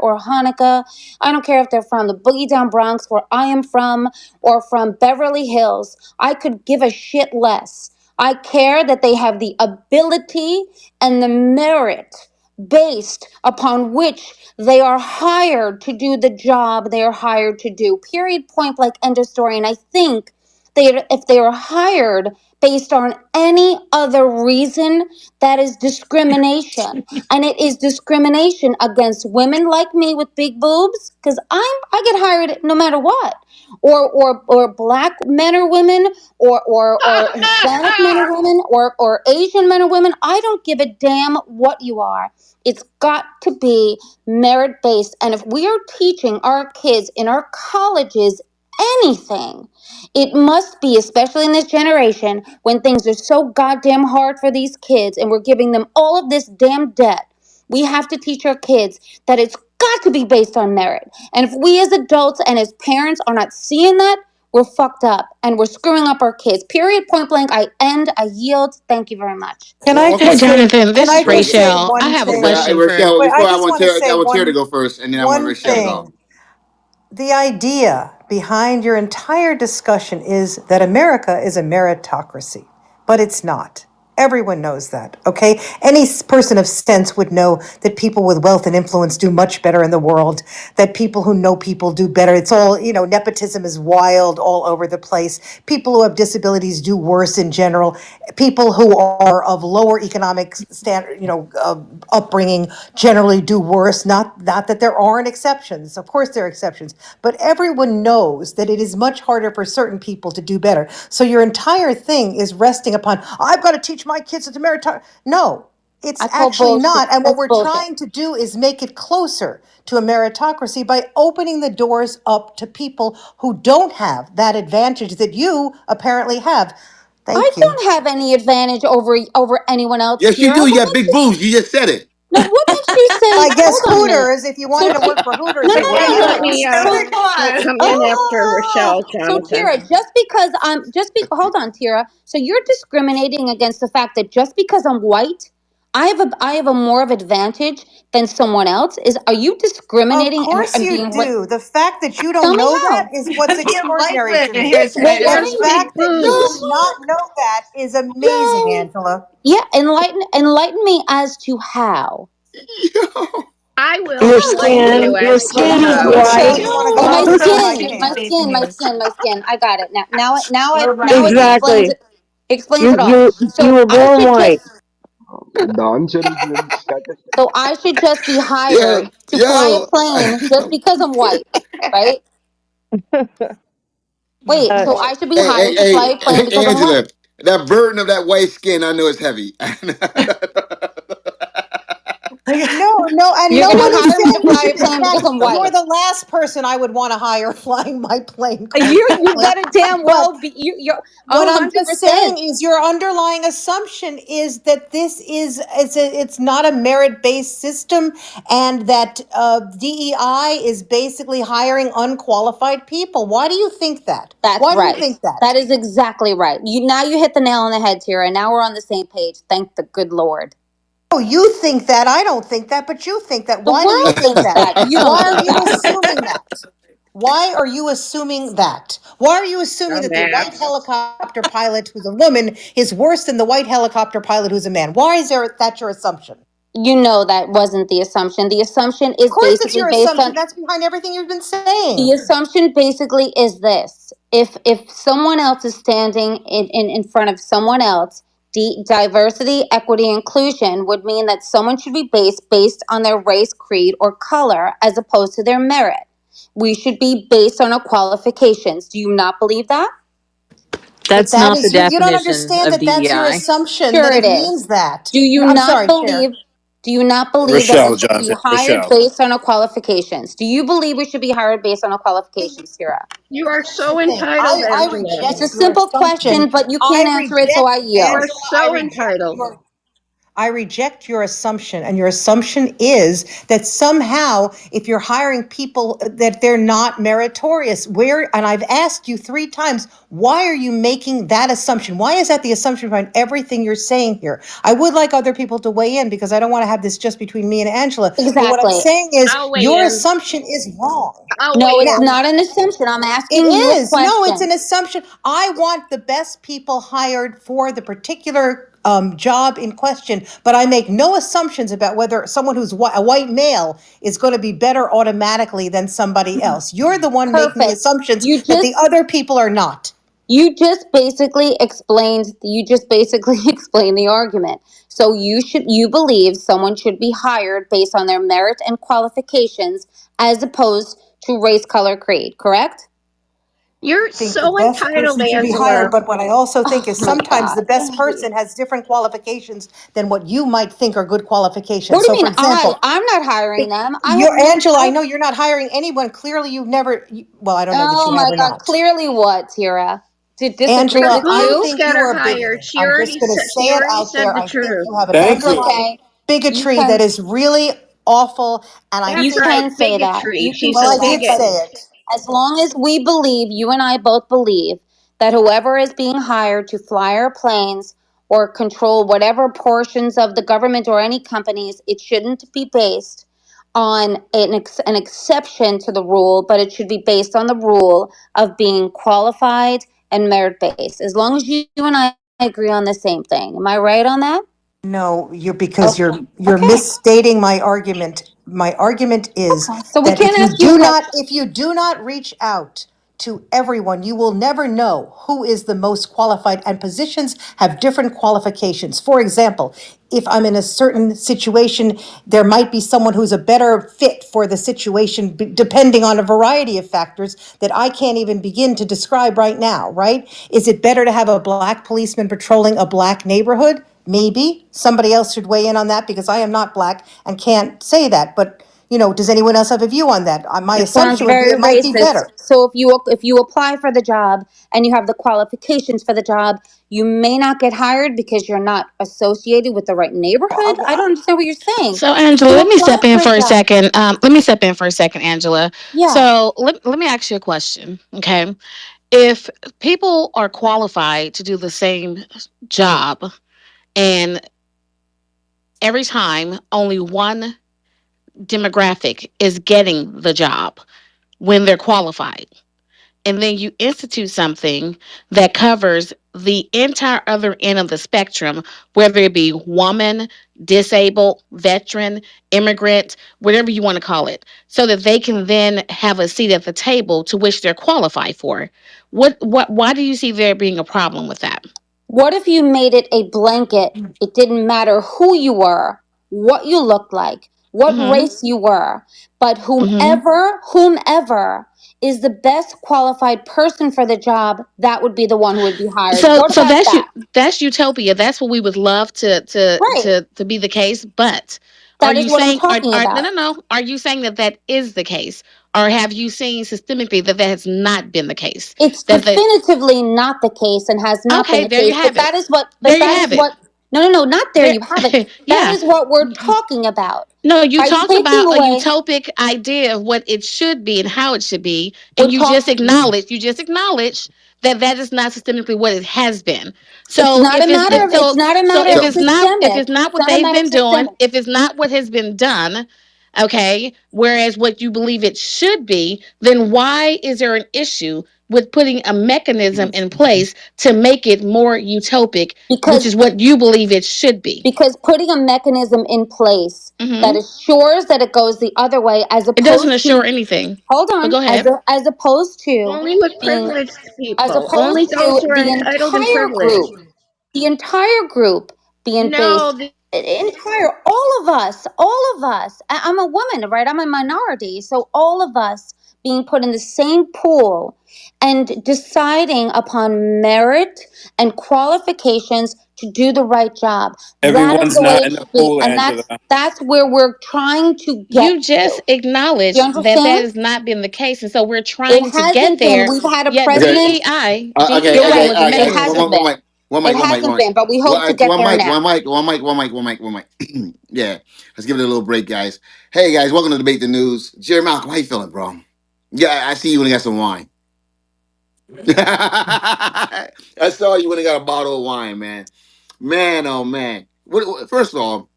or Hanukkah. I don't care if they're from the Boogie Down Bronx, where I am from, or from Beverly Hills. I could give a shit less. I care that they have the ability and the merit based upon which they are hired to do the job they are hired to do. Period, point blank, end of story. And I think if they are hired based on any other reason, that is discrimination. And it is discrimination against women like me with big boobs, because I get hired no matter what. Or black men or women, or Hispanic men or women, or Asian men or women. I don't give a damn what you are. It's got to be merit based. And if we are teaching our kids in our colleges anything, it must be, especially in this generation when things are so goddamn hard for these kids and we're giving them all of this damn debt. We have to teach our kids that it's got to be based on merit. And if we as adults and as parents are not seeing that, we're fucked up and we're screwing up our kids. Period, point blank. I yield. Thank you very much. Can I Hey, Okay. just say, Jonathan, can this I is Well, just say Rachel. I one have a thing? question for. Rochelle, Wait, I before just want to I say want Tara to go first, and then I want one Rochelle to go. thing. The idea behind your entire discussion is that America is a meritocracy, but it's not. Everyone knows that, okay? Any person of sense would know that people with wealth and influence do much better in the world, that people who know people do better. It's all, nepotism is wild all over the place. People who have disabilities do worse in general. People who are of lower economic standard, upbringing generally do worse. Not that there aren't exceptions. Of course there are exceptions, but everyone knows that it is much harder for certain people to do better. So your entire thing is resting upon, I've got to teach my kids to meritocracy. No, it's I call actually bullshit. not. And what That's we're bullshit. trying to do is make it closer to a meritocracy by opening the doors up to people who don't have that advantage that you apparently have. I Thank you. don't have any advantage over anyone else, Yes, you Tira. do. You What got makes big you boobs. You just said it. no? What makes you say? I guess Hold on a minute. Hooters, if you So wanted to work for Hooters, no, you no, would. no, Wait, no, let no. me So come come on. in after Rochelle, So Jonathan. Tira, just because hold on, Tira. So you're discriminating against the fact that just because I'm white, I have a more of advantage than someone else. Are you Of discriminating course and you being do. The fact that you tell don't me know that how? is what's The extraordinary to enlightenment me. here Well, today. let The me There's big fact that you do boobs. not know that is amazing, Yo, Angela. yeah, enlighten me as to how. yo, I will Your enlighten skin, you your as to skin is how. Rochelle, white. do you want to go Oh, my first or Welcome I to skin, my can? debate the skin, my news. skin, my skin. I got it now. Now it Exactly. explains You it all. you you So were I born should white. just The answer is very statistic. so I should just be yo, hired to fly a yo. plane just because I'm white, right? Wait, Uh, so I should be Hey, hey, hired to fly a plane hey, because I'm white? Angela. That burden of that white skin, I know is heavy. No, and You're no gonna one is hire me to saying you fly should. a In plane because fact, I'm you're white? the last person I would want to hire flying my plane, quite You frankly. better damn But well be you're what I'm just 100%. saying is your underlying assumption is that this is it's not a merit-based system, and that DEI is basically hiring unqualified people. Why do you think that? That's Why do you right. think that? That is exactly right. You hit the nail on the head, Tira. Now we're on the same page. Thank the good Lord. Oh, you think that. I don't think that, but you think that. The Why do you world think thinks that? that. You don't Why are think you that. assuming that? Why are you assuming that? Why are you assuming Dumb that the white ass. helicopter pilot who's a woman is worse than the white helicopter pilot who's a man? Why is that your assumption? You know that wasn't the assumption. The assumption Of is course it's basically your based assumption. on That's behind everything you've been the saying. assumption basically is this. If someone else is standing in front of someone else, diversity, equity, inclusion would mean that someone should be based on their race, creed, or color as opposed to their merit. We should be based on our qualifications. Do you not believe that? But That's that not the is you don't definition understand of that that's your DEI. assumption Sure that it it is. means that. Do you I'm not sorry, Chair. believe? Do you not believe that we Rochelle should be Johnson. hired Rochelle. based on our qualifications? Do you believe we should be hired based on our qualifications, Sarah? You are Here's the so thing. entitled, I Angela. It's a reject your simple assumption. question, but you I can't answer it, so reject I You yield. are Angela. so entitled. I reject your assumption, and your assumption is that somehow, if you're hiring people, that they're not meritorious. Where, and I've asked you 3 times, why are you making that assumption? Why is that the assumption behind everything you're saying here? I would like other people to weigh in because I don't want to have this just between me and Angela. But what I'm Exactly. saying is, I'll weigh your in. assumption is wrong. I'll No, weigh it's Now, in. not an assumption. I'm it asking you a is. No, it's question. an assumption. I want the best people hired for the particular job in question, but I make no assumptions about whether someone who's a white male is going to be better automatically than somebody else. You're the one making the Perfect. assumptions You that the just other people are not. you just basically explained the argument. So you believe someone should be hired based on their merit and qualifications as opposed to race, color, creed, correct? You're I think the so best entitled, person should be Angela. hired, but what I also think Oh is my sometimes the God. best person has different qualifications than what you might think are good What qualifications. do you So, for mean example, I'm not hiring them. I have you're no Angela. I I know you're not hiring anyone. Clearly, you've never. Well, I don't know that Oh you have my or God. not. Clearly what, Tira? To disagree Angela, with I Supposed to you? think get you her are hired. bigoted. I'm just going to say She it already out said there. the I think truth. you have an Thank It's you. underlying okay. You bigotry that can is really awful. And I you That's think, right, can say that. bigotry. You can She's well, a say I that. did bigot. But say it. as long as we believe, you and I both believe, that whoever is being hired to fly our planes or control whatever portions of the government or any companies, it shouldn't be based on an exception to the rule, but it should be based on the rule of being qualified and merit based. As long as you and I agree on the same thing. Am I right on that? No, you're because Okay. you're Okay. misstating my argument. My argument is Okay. So we that can't ask you a question. if you do not reach out to everyone, you will never know who is the most qualified, and positions have different qualifications. For example, if I'm in a certain situation, there might be someone who's a better fit for the situation, depending on a variety of factors that I can't even begin to describe right now, right? Is it better to have a black policeman patrolling a black neighborhood? Maybe somebody else should weigh in on that because I am not black and can't say that. But, does anyone else have a view on that? My It sounds assumption would be very it might be racist. better. So if you apply for the job and you have the qualifications for the job, you may not get hired because you're not associated with the right neighborhood. I don't understand what you're saying. So, If Angela, you let me apply step in for a for a job, second. Angela. yeah. So, let me ask you a question. Okay. If people are qualified to do the same job, and every time only one demographic is getting the job when they're qualified, and then you institute something that covers the entire other end of the spectrum, whether it be woman, disabled, veteran, immigrant, whatever you want to call it, so that they can then have a seat at the table to which they're qualified for. Why do you see there being a problem with that? What if you made it a blanket? It didn't matter who you were, what you looked like, what Mm-hmm. race you were, but Mm-hmm. whomever is the best qualified person for the job, that would be the one who would be hired. So What so about that's you that? that's utopia. That's what we would love Right. to be the case. But are That is you what I'm saying talking are no about. no no? Are you saying that that is the case, or have you seen systemically that that has not been the case? It's That the definitively not the case and has not been Okay, the there you case. But have it. that is what. There But you that is have it. what. No, no, no, not there. There, You have it. That yeah. is what we're talking about. No, you By talked taking about a away, utopic idea of what it should be and how it should be, we're and talking. you just acknowledge that that is not systemically what it has been. It's So not a if it's matter of. It's not a so matter if of So, systemic. it's not It's what not a they've matter of been doing, systemic if it's not what has been done, okay, whereas what you believe it should be, then why is there an issue with putting a mechanism in place to make it more utopic, which because is what you believe it should be? putting a mechanism in place that Hmm. assures that it goes the other way, as It doesn't opposed assure to, anything. hold But on, go ahead. as opposed to Only with being, privileged as people. Only opposed those to who are the entitled and entire privileged. group, being No, based, entire, all of us, I'm a woman, right? I'm a minority. So all of us being put in the same pool and deciding upon merit and qualifications to do the right job. That is Everyone's the way not it in the should be. pool, And Angela. that's where we're trying to get You just to. You acknowledged that that understand? has not been the case. And so we're It trying to get hasn't been. there. We've had a Yet Okay. president. DEI, Okay. You're DEI Okay. right. was All right, It guys. amended. hasn't been. One It mic. One mic. hasn't One mic. been, but we hope to One, get one there mic. now. One mic. One mic. One mic. One mic. One mic. Yeah. Let's give it a little break, guys. Hey, guys. Welcome to Debate the News. Jerry Malcolm, how you feeling, bro? Yeah, I see you when you got some wine. I saw you when you got a bottle of wine, man. Man, oh man. First of all,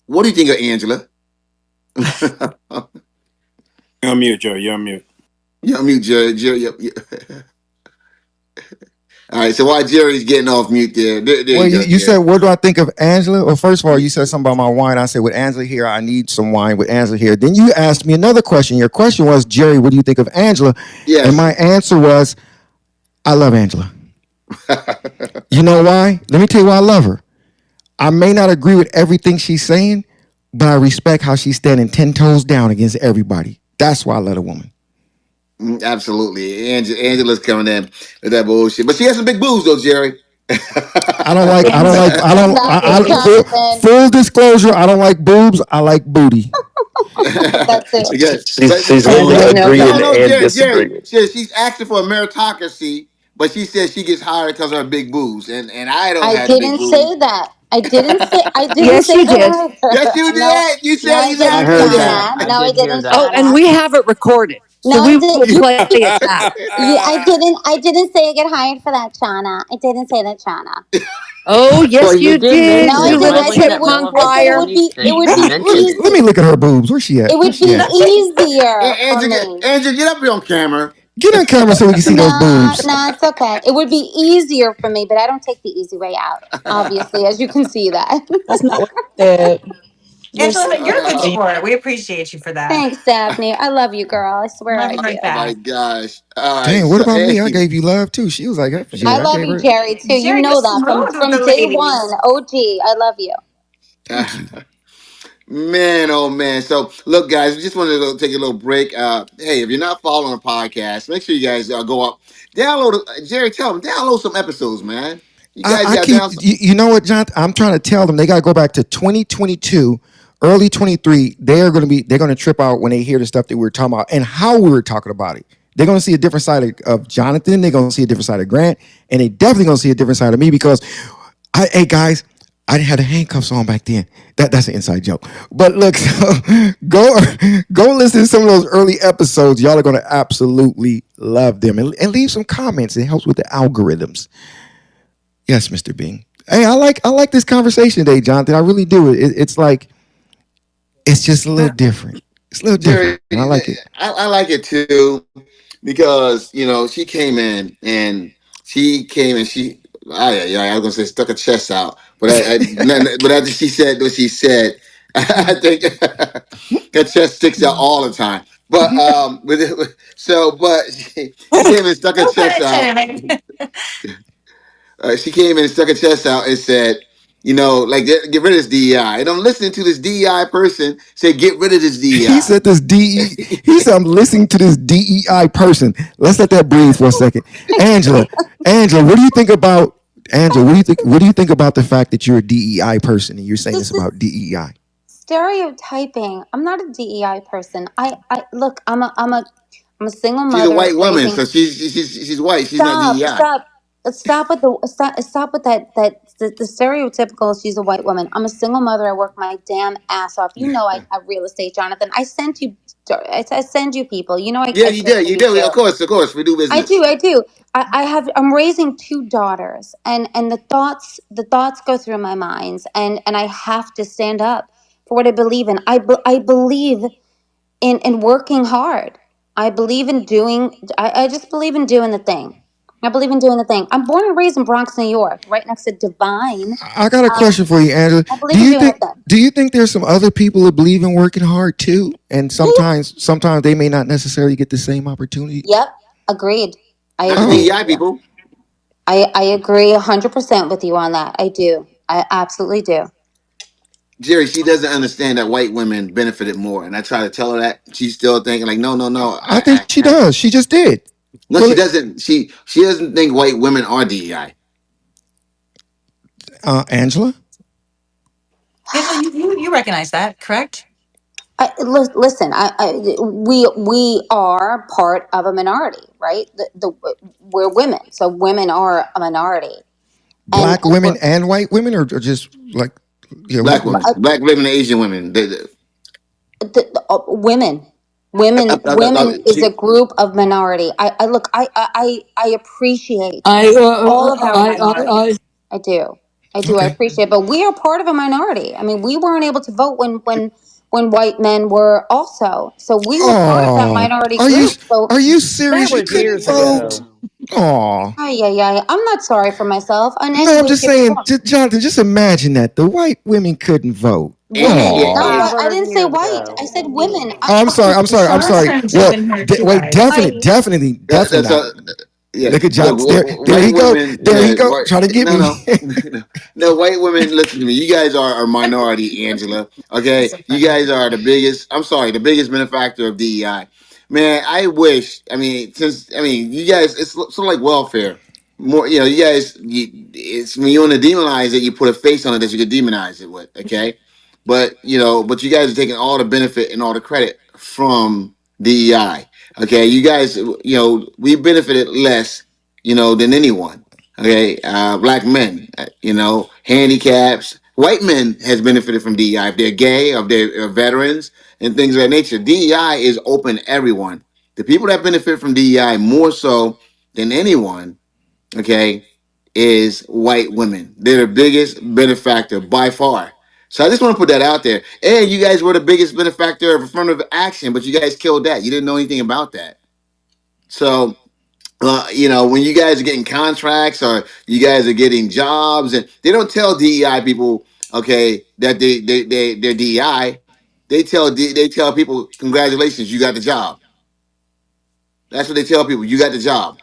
what do you think of Angela? You're on mute, Joe. You're on mute. Yeah, mute Jerry. Jerry. Yep. All right. So while Jerry's getting off mute there Well, you you, go, you said, Jerry. what do I think of Angela? Well, first of all, you said something about my wine. I said, with Angela here, I need some wine with Angela here. Then you asked me another question. Your question was, Jerry, what do you think of Angela? And Yes. my answer was, I love Angela. You know why? Let me tell you why I love her. I may not agree with everything she's saying, but I respect how she's standing 10 toes down against everybody. That's why I love a woman. Absolutely. Angela's coming in with that bullshit. But she has some big boobs though, Jerry. Stop it, Jonathan. Full disclosure, I don't like boobs. I like booty. That's it. Yes. She's willing to Angela, no agree No, thanks. no, and Jerry. disagree. She's asking for a meritocracy, but she says she gets hired because of her big boobs. And I don't I have big didn't boobs. say that. I didn't say. I didn't Yes, say you that did. Yes, either. you No, did. You no, said I I didn't, heard exactly. that. Shauna. I No, I did hear didn't, Oh, that. and Shauna. we have it recorded, so No, I we did. will play it back. Yeah, I didn't. I didn't say I get hired for that, Shauna. I didn't say that, Shauna. Oh, Well, yes, you you did did, No, mention I you it, but didn't. little I I think said it that would. more chipmunk I said it liar. would opportunities be. that It you would be mentioned it. Let me easy. look at her boobs. Where's she at? It Where's would she be at? easier for Angela, me. Get up here on camera. Get on camera so we can see those Nah, boobs. nah, it's okay. It would be easier for me, but I don't take the easy way out. Obviously, as you can see that. That's not what I said. You're Angela, so but you're a good Oh, sport. We appreciate you for that. Thanks, Daphne. I love you, girl. I swear Love I you do. right oh my back. gosh. All right. Damn, what So, about me? I hey. gave you love too. She was like that for I Jerry. I love gave you, her. Jerry, too. You Jerry, you're know that smooth with from the day one. ladies. OG, I love you. Thank you. Man, oh man. So, look, guys, we just wanted to take a little break. Hey, if you're not following the podcast, make sure you guys go up, download. Jerry, tell them download some episodes, man. You guys I got keep down. you know what, John? I'm trying to tell them they gotta go back to 2022, early 23. They're gonna trip out when they hear the stuff that we were talking about and how we were talking about it. They're gonna see a different side of Jonathan, they're gonna see a different side of Grant, and they definitely gonna see a different side of me because hey guys, I didn't have the handcuffs on back then. That's an inside joke. But look, so go listen to some of those early episodes. Y'all are gonna absolutely love them and leave some comments. It helps with the algorithms. Yes, Mr. Bing. Hey, I like this conversation today, Jonathan. I really do. It's like it's just a little different. It's a little different. Jerry, I like it. I like it too because she came in and she I was gonna say stuck her chest out, but but after she said what she said, I think her chest sticks out all the time. But she came and stuck her No pun chest out. intended. She came in and stuck her chest out and said, like get rid of this DEI. And I'm listening to this DEI person say, get rid of this He DEI. said this DE. He said I'm listening to this DEI person. Let's let that breathe for a second. Angela, Angela, what do you think about Angela? What do you think about the fact that you're a DEI person and you're saying this This is about DEI? stereotyping. I'm not a DEI person. I look. I'm a single She's a mother white woman, raising. so she's white. She's not Stop, DEI. stop, stop with stop with the stereotypical. She's a white woman. I'm a single mother. I work my damn ass off. You know I real estate, Jonathan. I sent you. I send you people. You know Yeah, I you care did. for You you did. too. Of course, we do I business. do. I do. I'm raising two daughters, and the thoughts go through my minds, and I have to stand up for what I believe in. I believe in working hard. I believe in doing. I just believe in doing the thing. I believe in doing the thing. I'm born and raised in Bronx, New York, right next to Divine. I got a question for you, Angela. I believe in doing the thing. Do you think there's some other people that believe in working hard too? And sometimes they may not necessarily get the same opportunity. Yep, agreed. I Not the agree with Oh, DEI you. people. I agree 100% with you on that. I do. I absolutely do. Jerry, she doesn't understand that white women benefited more, and I try to tell her that. She's still thinking like, no, no, no. I think she does. She just did. No, Well, she doesn't. She doesn't think white women are DEI. Angela. Angela, you recognize that, correct? Listen, we are part of a minority, right? We're women, so women are a minority, and Black women and white women, or just like, yeah, Black women, black women, and Asian women. women is a group of minority. I look, I appreciate I, all of our I. minorities. I Okay. appreciate, but we are part of a minority. I mean, we weren't able to vote when white men were also, so we were part of that Oh, minority are you group. So are you That serious? You was couldn't years vote? ago. Oh. yeah, I'm not sorry for myself. And No, I'm anybody just can move saying, on. Jonathan, just imagine that. The white women couldn't vote. Women, Yeah, not Oh. white. Yeah, but I it was didn't say years white. ago. I said women. Oh, I'm sorry. I'm sorry. I'm Shauna's sorry. trying to jump Well, in here too, wait, guys. definitely that's not. yeah. Look at Look, John. There white he go. women. There he Yeah, go. Trying to get no, me. no, no. White women. Listen to me. You guys are a minority, Angela. He's Okay, so you funny. guys are the biggest. I'm sorry, the biggest benefactor of DEI. Man, I wish. I mean, since I mean, you guys, it's sort of like welfare. More, you guys. It's when you want to demonize it, you put a face on it that you could demonize it with. Okay, but but you guys are taking all the benefit and all the credit from DEI. Okay, you guys, we benefited less, than anyone. Okay, black men, handicaps, white men has benefited from DEI if they're gay, if they're veterans, and things of that nature. DEI is open to everyone. The people that benefit from DEI more so than anyone, okay, is white women. They're the biggest benefactor by far. So I just want to put that out there. And you guys were the biggest benefactor of affirmative action, but you guys killed that. You didn't know anything about that. So when you guys are getting contracts or you guys are getting jobs, and they don't tell DEI people, okay, that they're DEI. They tell people, congratulations, you got the job. That's what they tell people. You got the job.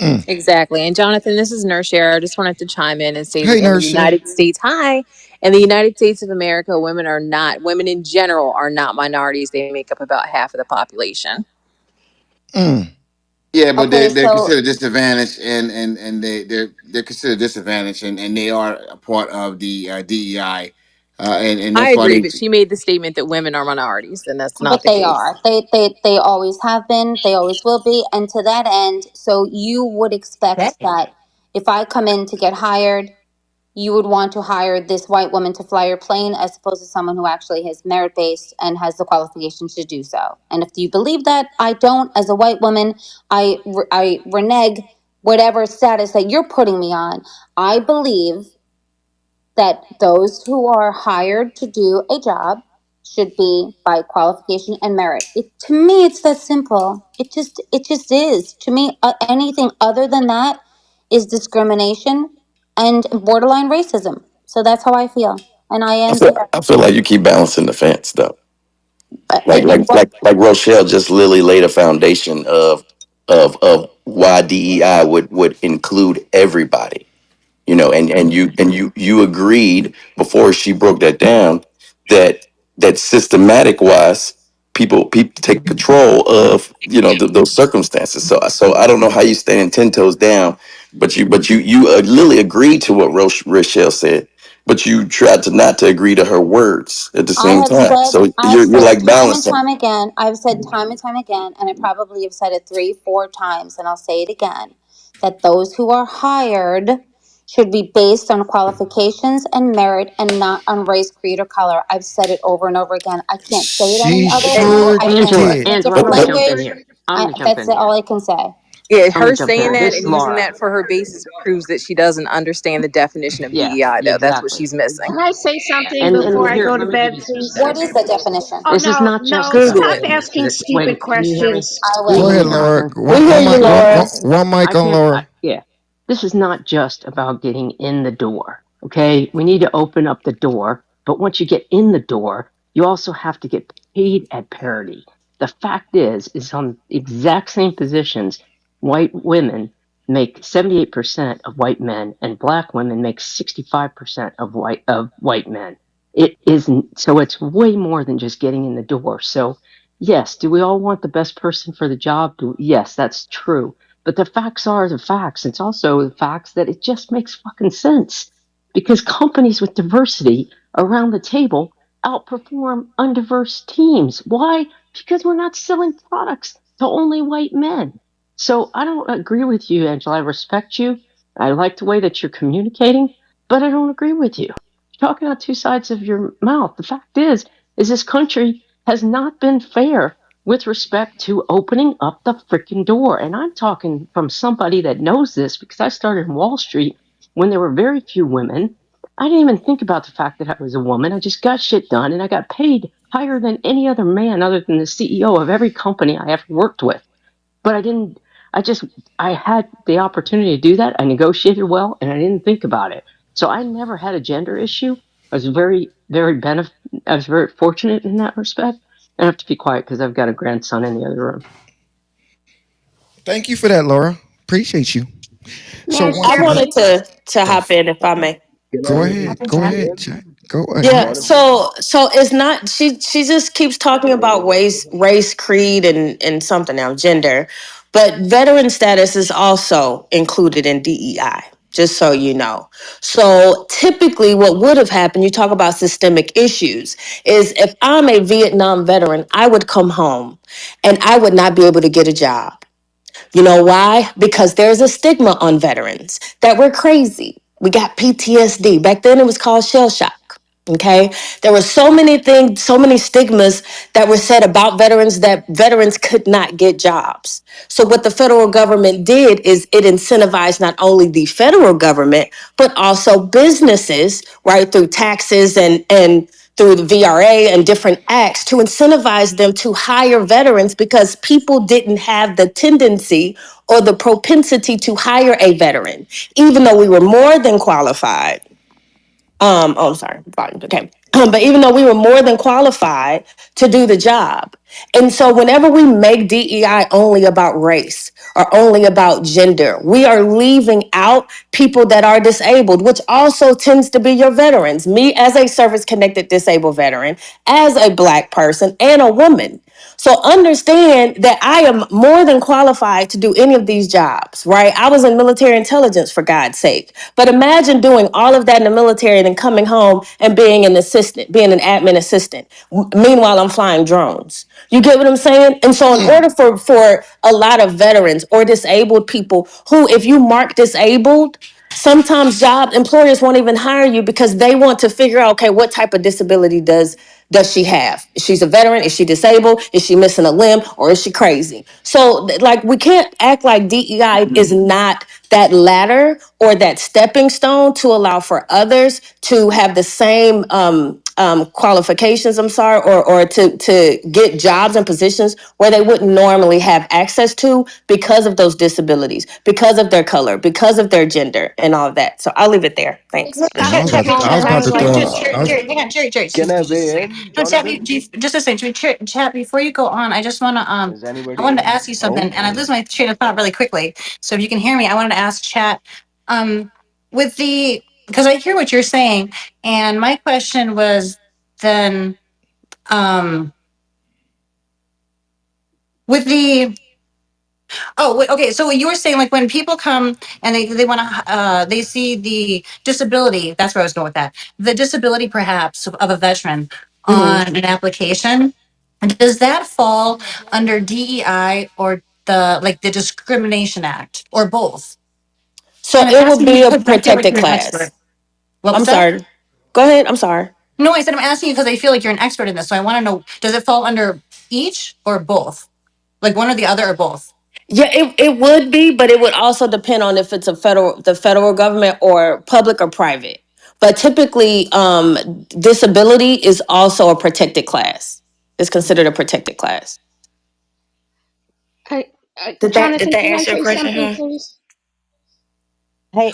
Mm. Exactly. And Jonathan, this is Nurshare. I just wanted to chime in and say that Hey, in the Nurse. United States, hi, in the United States of America, women in general are not minorities. They make up about half of the population. Mm. Yeah, but Okay, they're so considered disadvantaged, and they're considered disadvantaged, and they are a part of the DEI, and I that's why agree, they. but she made the statement that women are minorities, and that's not but the they case. are. They always have been. They always will be. And to that end, so you would expect Okay. that if I come in to get hired, you would want to hire this white woman to fly your plane as opposed to someone who actually is merit based and has the qualifications to do so. And if you believe that, I don't. As a white woman, I renege whatever status that you're putting me on. I believe that those who are hired to do a job should be by qualification and merit. To me, it's that simple. It just is. To me, anything other than that is discrimination and borderline racism. So that's how I feel, and I I end feel there. I feel like you keep balancing the fence though. Like In like what? like like Rochelle just literally laid a foundation of why DEI would include everybody. And you agreed before she broke that down that systematic wise people take control of those circumstances. So I don't know how you stand 10 toes down, but you literally agreed to what Rochelle said, but you tried to not to agree to her words at the I same have time. said, So I've you're said like time and balancing. time again, I've said time and time again, and I probably have said it 3, 4 times, and I'll say it again, that those who are hired should be based on qualifications and merit and not on race, creed, or color. I've said it over and over again. I can't say it any She other And how. sure I can't say Angela, it in did. a Angela, I'm different going to jump in language. here. I'm going to jump That's in here. all I can say. yeah, I'm going her to jump in saying here. that This and using Laura. that for her basis proves that she doesn't understand the definition of Yeah, DEI, though. That's what exactly. she's missing. Can I say something And before I here, go to let me give bed, you some please? What stats. is the definition? Oh, This is no, not just no, Google stop it. asking stupid wait, can you hear me? questions. I Can you Go hear will. ahead, me, Laura. Jonathan? We hear you, Laura. One mic I on can't, Laura. yeah. This is not just about getting in the door, okay? We need to open up the door, but once you get in the door, you also have to get paid at parity. The fact is on exact same positions, white women make 78% of white men, and black women make 65% of white men. It isn't, so it's way more than just getting in the door. So, yes, do we all want the best person for the job? Yes, that's true. But the facts are the facts. It's also the facts that it just makes fucking sense because companies with diversity around the table outperform undiverse teams. Why? Because we're not selling products to only white men. So I don't agree with you, Angela. I respect you. I like the way that you're communicating, but I don't agree with you. You're talking out two sides of your mouth. The fact is this country has not been fair with respect to opening up the freaking door. And I'm talking from somebody that knows this because I started in Wall Street when there were very few women. I didn't even think about the fact that I was a woman. I just got shit done and I got paid higher than any other man other than the CEO of every company I ever worked with. But I didn't, I just, I had the opportunity to do that. I negotiated well and I didn't think about it. So I never had a gender issue. I was I was very fortunate in that respect. I have to be quiet because I've got a grandson in the other room. Thank you for that, Laura. Appreciate you. May So I I once share, again, wanted please? to oh, hop in if I may. Can go I ahead. Okay, Go Chad. ahead, Jack. Go Yeah, ahead. so it's not she just keeps talking about race, creed and something now, gender. But veteran status is also included in DEI, just so you know. So typically what would have happened, you talk about systemic issues, is if I'm a Vietnam veteran, I would come home and I would not be able to get a job. You know why? Because there's a stigma on veterans that we're crazy. We got PTSD. Back then it was called shell shock. Okay. There were so many things, so many stigmas that were said about veterans that veterans could not get jobs. So, what the federal government did is it incentivized not only the federal government, but also businesses, right, through taxes and through the VRA and different acts to incentivize them to hire veterans because people didn't have the tendency or the propensity to hire a veteran, even though we were more than qualified. Oh, I'm sorry. Fine. Okay. But even though we were more than qualified to do the job. And so whenever we make DEI only about race or only about gender, we are leaving out people that are disabled, which also tends to be your veterans. Me as a service connected disabled veteran, as a Black person and a woman. So understand that I am more than qualified to do any of these jobs, right? I was in military intelligence for God's sake. But imagine doing all of that in the military and then coming home and being an assistant, being an admin assistant. Meanwhile, I'm flying drones. You get what I'm saying? And so in order for a lot of veterans or disabled people who, if you mark disabled, sometimes job employers won't even hire you because they want to figure out, okay, what type of disability does she have? If she's a veteran, is she disabled? Is she missing a limb or is she crazy? So like we can't act like DEI is not that ladder or that stepping stone to allow for others to have the same qualifications, I'm sorry, or to get jobs and positions where they wouldn't normally have access to because of those disabilities, because of their color, because of their gender, and all of that. So I'll leave it there. Thanks. And Can Chat, I I was about add to something? throw. Jerry, I was. Jerry, hang on, Jerry, can I just a weigh second. in, No, Jonathan? just a second. Chat, before you go on, I just want to Is I anybody wanted to ask you something, home? and I lose my train of thought really quickly. So if you can hear me, I wanted to ask Chat, with the because I hear what you're saying, and my question was then, with the okay. So you were saying like when people come and they want to they see the disability. That's where I was going with that. The disability perhaps of a veteran Mhm. on an application. And does that fall under DEI or the Discrimination Act or both? So And I'm it would asking you be a because I feel like protected you're an expert. class. What I'm was that? sorry. Go ahead. I'm sorry. No, I said I'm asking you because I feel like you're an expert in this. So I want to know: does it fall under each or both? Like one or the other or both? Yeah, it would be, but it would also depend on if it's the federal government or public or private. But typically, disability is also a protected class. It's considered a protected class. I, Did Jonathan, that can I answer your say question, something, huh? please?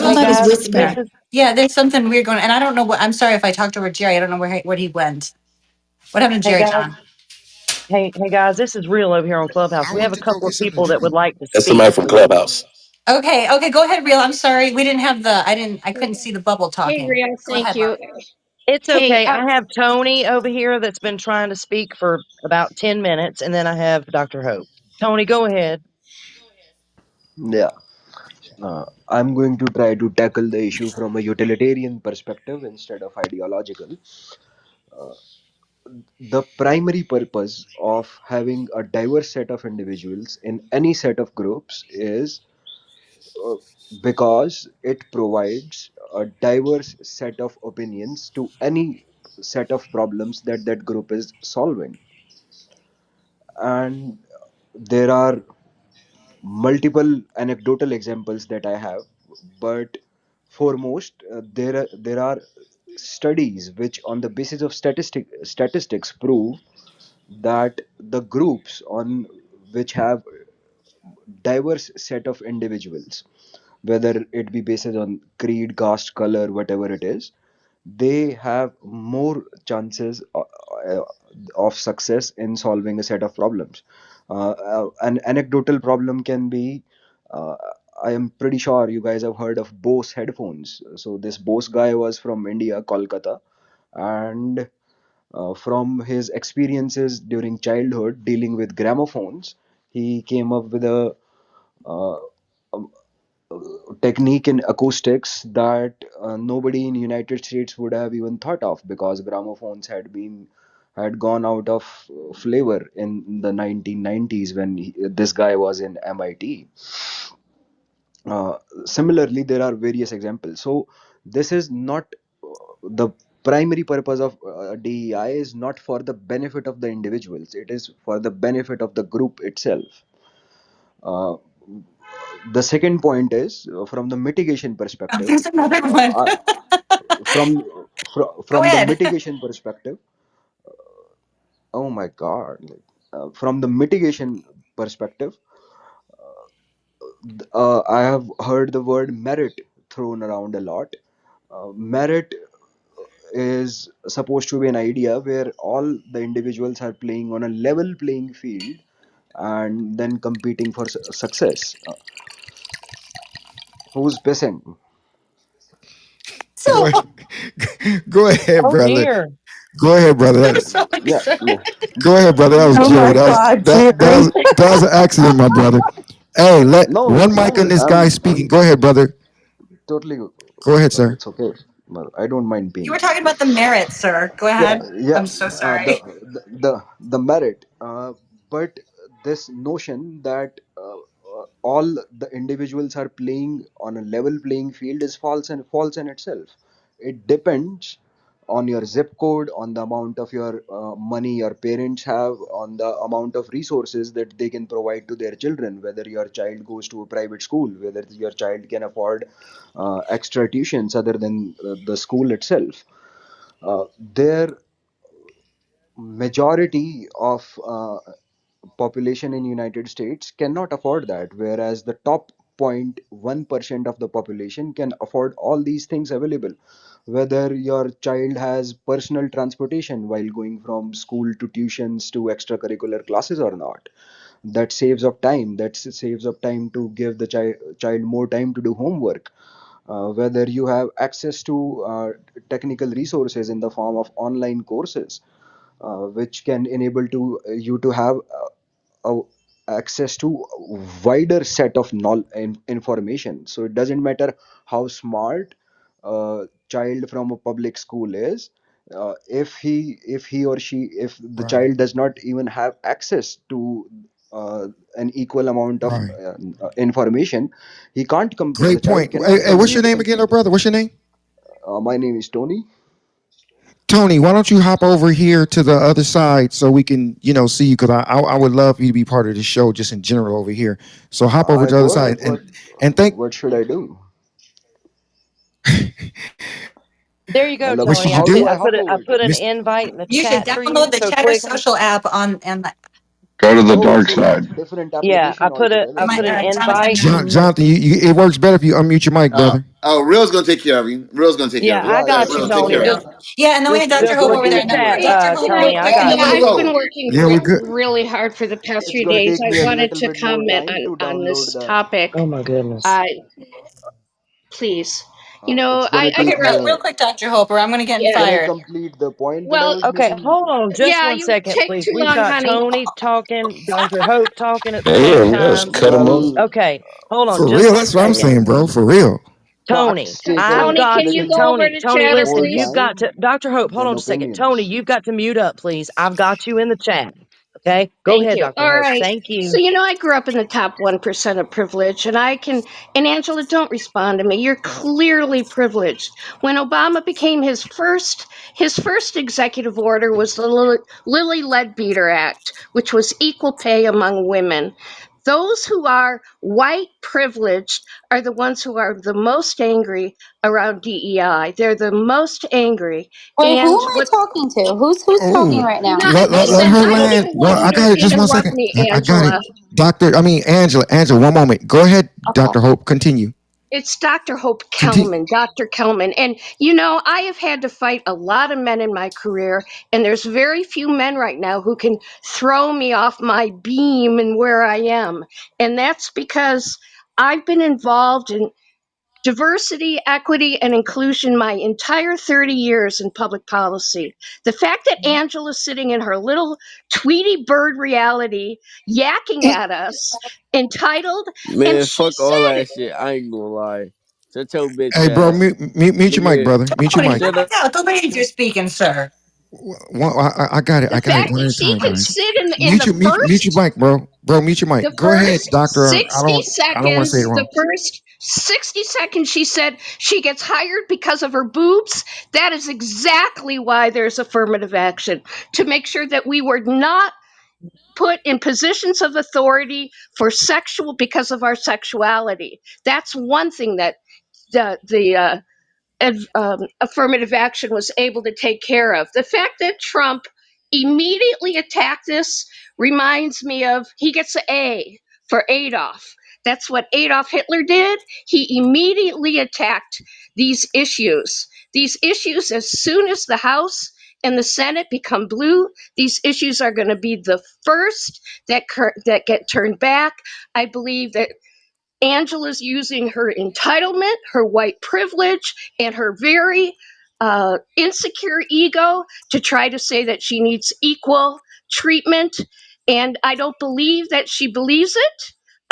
All Hey that is guys, this whisper. is Yeah, there's something weird going on. And I don't know what, I'm sorry if I talked over Jerry. I don't know where he went. What happened to hey Jerry, guys, John? hey guys, this is real over here on Clubhouse. I We have went a to go couple get of something people to that would drink. like to That's speak, somebody from please. Clubhouse. Okay, go ahead, Real. I'm sorry. We didn't have I couldn't see the bubble Hey, talking. Ria, Go thank ahead, love. you. It's Hey, okay. I have Tony over here that's been trying to speak for about 10 minutes, and then I have Dr. Hope. Tony, go ahead. Yeah, I'm going to try to tackle the issue from a utilitarian perspective instead of ideological. Uh, the primary purpose of having a diverse set of individuals in any set of groups is uh, because it provides a diverse set of opinions to any set of problems that that group is solving. And there are multiple anecdotal examples that I have, but foremost, there are studies which, on the basis of statistics, prove that the groups on which have diverse set of individuals, whether it be based on creed, caste, color, whatever it is, they have more chances of success in solving a set of problems. An anecdotal problem can be, uh, I am pretty sure you guys have heard of Bose headphones. So this Bose guy was from India, Kolkata, and from his experiences during childhood dealing with gramophones, he came up with uh, a technique in acoustics that nobody in United States would have even thought of, because gramophones had gone out of flavor in the 1990s when this guy was in MIT. uh, Similarly, there are various examples. So this is not the primary purpose of DEI is not for the benefit of the individuals, it is for the benefit of the group itself. uh, the second point is, from the mitigation Oh, perspective, there's another one. uh, from Go from the ahead. mitigation perspective, oh my god, like, from the mitigation perspective, I have heard the word merit thrown around a lot. Merit is supposed to be an idea where all the individuals are playing on a level playing field and then competing for success. Who's pissing? So Go ahead. Go ahead, Oh, brother. dear. Go ahead, brother. I'm so Yeah, excited. yeah. Go ahead, brother. That was Oh Joe. my That was God, that Jerry. was that was an accident, my brother. Hey, let No, one it's mic on fine. this guy speaking. Go ahead, brother. Totally, Go ahead, sir. it's okay. Well, I don't mind You were being. talking about the merits, sir. Go Yeah, ahead. yeah. I'm so The, sorry. the merit, but this notion that all the individuals are playing on a level playing field is false in itself. It depends on your zip code, on the amount of your money your parents have, on the amount of resources that they can provide to their children, whether your child goes to a private school, whether your child can afford extra tuitions other than the school itself. Their majority of population in United States cannot afford that, whereas the top 0.1% of the population can afford all these things available. Whether your child has personal transportation while going from school to tuitions to extracurricular classes or not, that saves up time, that saves up time to give the child more time to do homework. Whether you have access to technical resources in the form of online courses, which can enable to you to have uh, access to wider set of information. So it doesn't matter how smart a child from a public school is, if he or she, if the Right, child does not even have access to an equal amount of right. information, he can't the Great child point. Hey, cannot hey, what's your compete. name again, though, brother? What's your name? My name is Tony. Tony, why don't you hop over here to the other side so we can, see you? Because I would love for you to be part of the show just in general over here. So hop over I to the other would. side and thank What should I do? There you go, what Tony. should you I How see. do do, I hop over I put there? an Mister? invite in the You should chat for you. download the So Cheddar click. Social app on and Go to the Oh, dark so it's side. a different Yeah, application I altogether. my put an Jonathan invite. John, knows. Jonathan, it works better if you unmute your mic, brother. Real's gonna take care of you. Real's gonna take care Yeah, of you. I Yeah, Yeah, yeah, got you, Real, sure, take go Tony. care of ahead. you. Yeah, and then we have Dr. Just Hope look over in there. the And Take then chat, me. Dr. Hope, real Tony. I quick. got And then you. Here we we Yeah, I've go. been go. working Yeah, we're good. really hard for the past It's few gonna days. take I me a wanted little to bit more comment time to on download this the. topic. Oh my goodness. Uh, please. You know, It's gonna Okay, take me real quick, Dr. Hope, or I'm going to get yeah. Can I fired. complete the point that I Well, was Okay, making? hold on just yeah, one you second, take please. too We've long, got honey. Tony talking, Dr. Hope talking at the same Yeah, let's time. cut them off. Well, Okay, hold on For just real, one that's what I'm second. saying, bro. For real. Tony, facts taken, I've Tony, got can to, you taken go over to Tony, chatter, listen, whole please? you've got time, to, Dr. Hope, hold then on just a second. Tony, opinions. you've got to mute up, please. I've got you in the chat. Okay, go Thank ahead, you. Dr. All Hope. right. Thank So, you. you know, I grew up in the top 1% of privilege, and and Angela, don't respond to me. You're clearly privileged. When Obama became his first executive order was the Lilly Leadbeater Act, which was equal pay among women. Those who are white privileged are the ones who are the most angry around DEI. They're the most angry. Wait, who And am I what talking to? Who's talking Oh, right now? let listen, her I don't land. even Well, want I you to got it. Just one interrupt second. me, I got it. Angela. Angela. Angela, one moment. Go ahead, Okay. Dr. Hope. Continue. It's Dr. Hope Continue. Kelman, Dr. Kelman. And, you know, I have had to fight a lot of men in my career, and there's very few men right now who can throw me off my beam and where I am. And that's because I've been involved in diversity, equity, and inclusion my entire 30 years in public policy. The fact that Angela's sitting in her little Tweety Bird reality, yakking at us, entitled, and Man, she fuck all said that shit. I ain't gonna lie. Shut your bitch Hey, bro, ass. mute your mic, Nigga, brother. Mute your Tony, mic. shut up. out. The ladies are speaking, sir. I got it. the I got it. fact One that at a she time, can guys. sit in the Mute your first mic, bro. Bro, mute your the mic. Go ahead, first doctor. 60 I don't want to say it seconds, the wrong. first 60 seconds she said she gets hired because of her boobs. That is exactly why there's affirmative action, to make sure that we were not put in positions of authority for sexual because of our sexuality. That's one thing that the affirmative action was able to take care of. The fact that Trump immediately attacked this reminds me of he gets an A for Adolf. That's what Adolf Hitler did. He immediately attacked these issues. These issues, as soon as the House and the Senate become blue, these issues are going to be the first that get turned back. I believe that Angela's using her entitlement, her white privilege, and her very insecure ego to try to say that she needs equal treatment. And I don't believe that she believes it.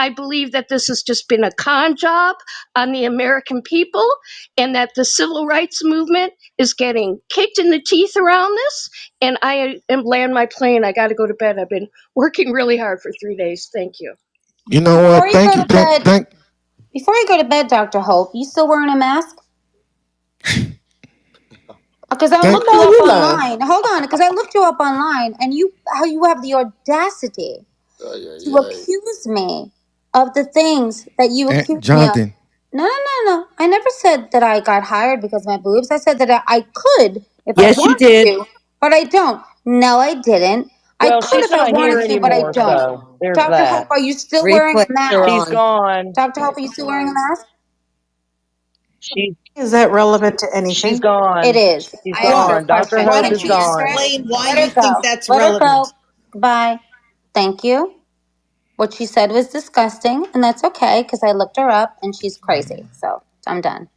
I believe that this has just been a con job on the American people, and that the civil rights movement is getting kicked in the teeth around this. And I am land my plane. I got to go to bed. I've been working really hard for 3 days. Thank you. You know Before what? you Thank go you. to bed, Thank. before you go to bed, Dr. Hope, you still wearing a mask? Because I Thank. looked you up online. Hold on, because I looked you up online, and how you have the audacity to accuse me of the things that you accuse me of. Jonathan. No, no, no, no. I never said that I got hired because of my boobs. I said that I could if I Yes, you wanted did. to, but I don't. No, I didn't. I Well, could she's if I not here wanted to, but I anymore, don't. so there's Dr. Hope, that. are you still wearing a Replays are mask? She's on. gone. Dr. Hope, are you still wearing a mask? She Is that relevant to she's anything? It gone. is. She's I asked her a gone. Why? Dr. question. Why Hope Can don't is you she answer gone. it? explain why Let you her think go. that's Let her go. relevant? Goodbye. Thank you. What she said was disgusting, and that's okay because I looked her up and she's crazy. So I'm done.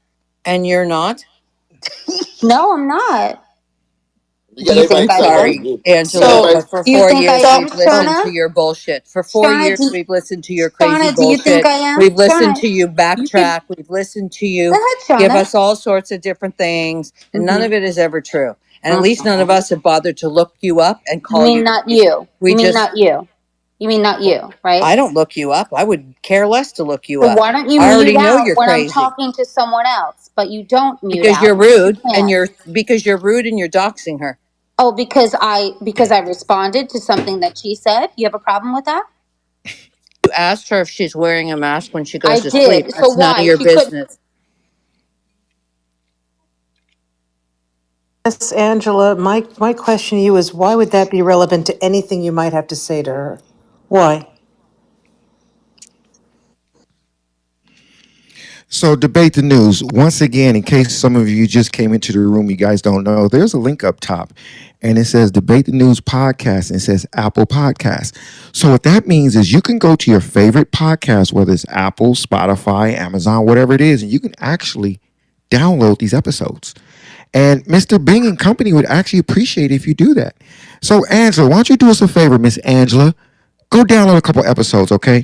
And you're not? No, I'm not. You Do got you everybody think I'm I excited. am? sorry, You got Angela, everybody. So but for do you four think I years am, we've listened to Shauna? your bullshit. For four Shauna, years we've listened to your crazy Shauna, do you think bullshit. I am? We've listened Shauna, to you you could backtrack. We've listened to go you ahead, give Shauna. us all sorts of different things, and none of it is ever true. And at least none of Okay. us have bothered to look you up and You call mean you not names. you? We You mean just, not you? You mean not you, right? I don't look you up. I would care less to look you So up. why don't you I mute already know out you're when I'm crazy talking to someone else? But you don't mute because out you're because you rude and can't. you're doxing her. Oh, because I responded to something that she said. You have a problem with that? You asked her if she's wearing a mask when she I goes to sleep. did. So That's none of why? your She could. business. Yes, Angela, my question to you is why would that be relevant to anything you might have to say to her? Why? So debate the news once again. In case some of you just came into the room, you guys don't know. There's a link up top, and it says debate the news podcast, and it says Apple Podcast. So what that means is you can go to your favorite podcast, whether it's Apple, Spotify, Amazon, whatever it is, and you can actually download these episodes. And Mr. Bing and company would actually appreciate it if you do that. So, Angela, why don't you do us a favor, Miss Angela? Go download a couple episodes, okay?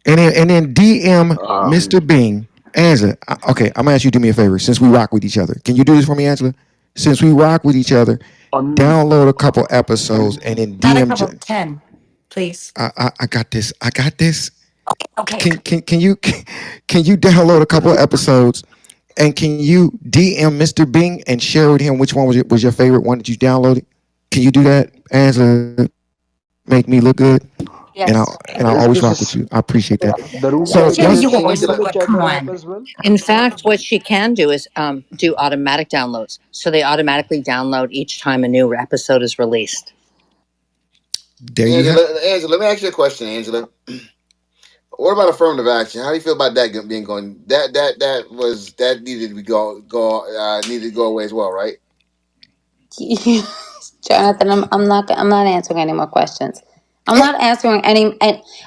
And then DM Mr. Bing. Angela, okay, I'm gonna ask you to do me a favor since we rock with each other. Can you do this for me, Angela? Since we rock with each other, download a couple episodes and then Not a DM. couple, 10, please. I got this. I got this. Okay. Can you download a couple episodes and can you DM Mr. Bing and share with him which one was your favorite one that you downloaded? Can you do that, Angela? Make me look good, and I'll always rock with This you. I is appreciate that. the So room chat. let's. Yeah, Is you it always available in look the like, chat come app on. as well? In fact, what she can do is do automatic downloads. So they automatically download each time a new episode is released. There you have. Angela, let me ask you a question, Angela. What about affirmative action? How do you feel about that being going? That needed to be needed to go away as well, right? Jonathan, I'm not answering any more questions. I'm not answering any.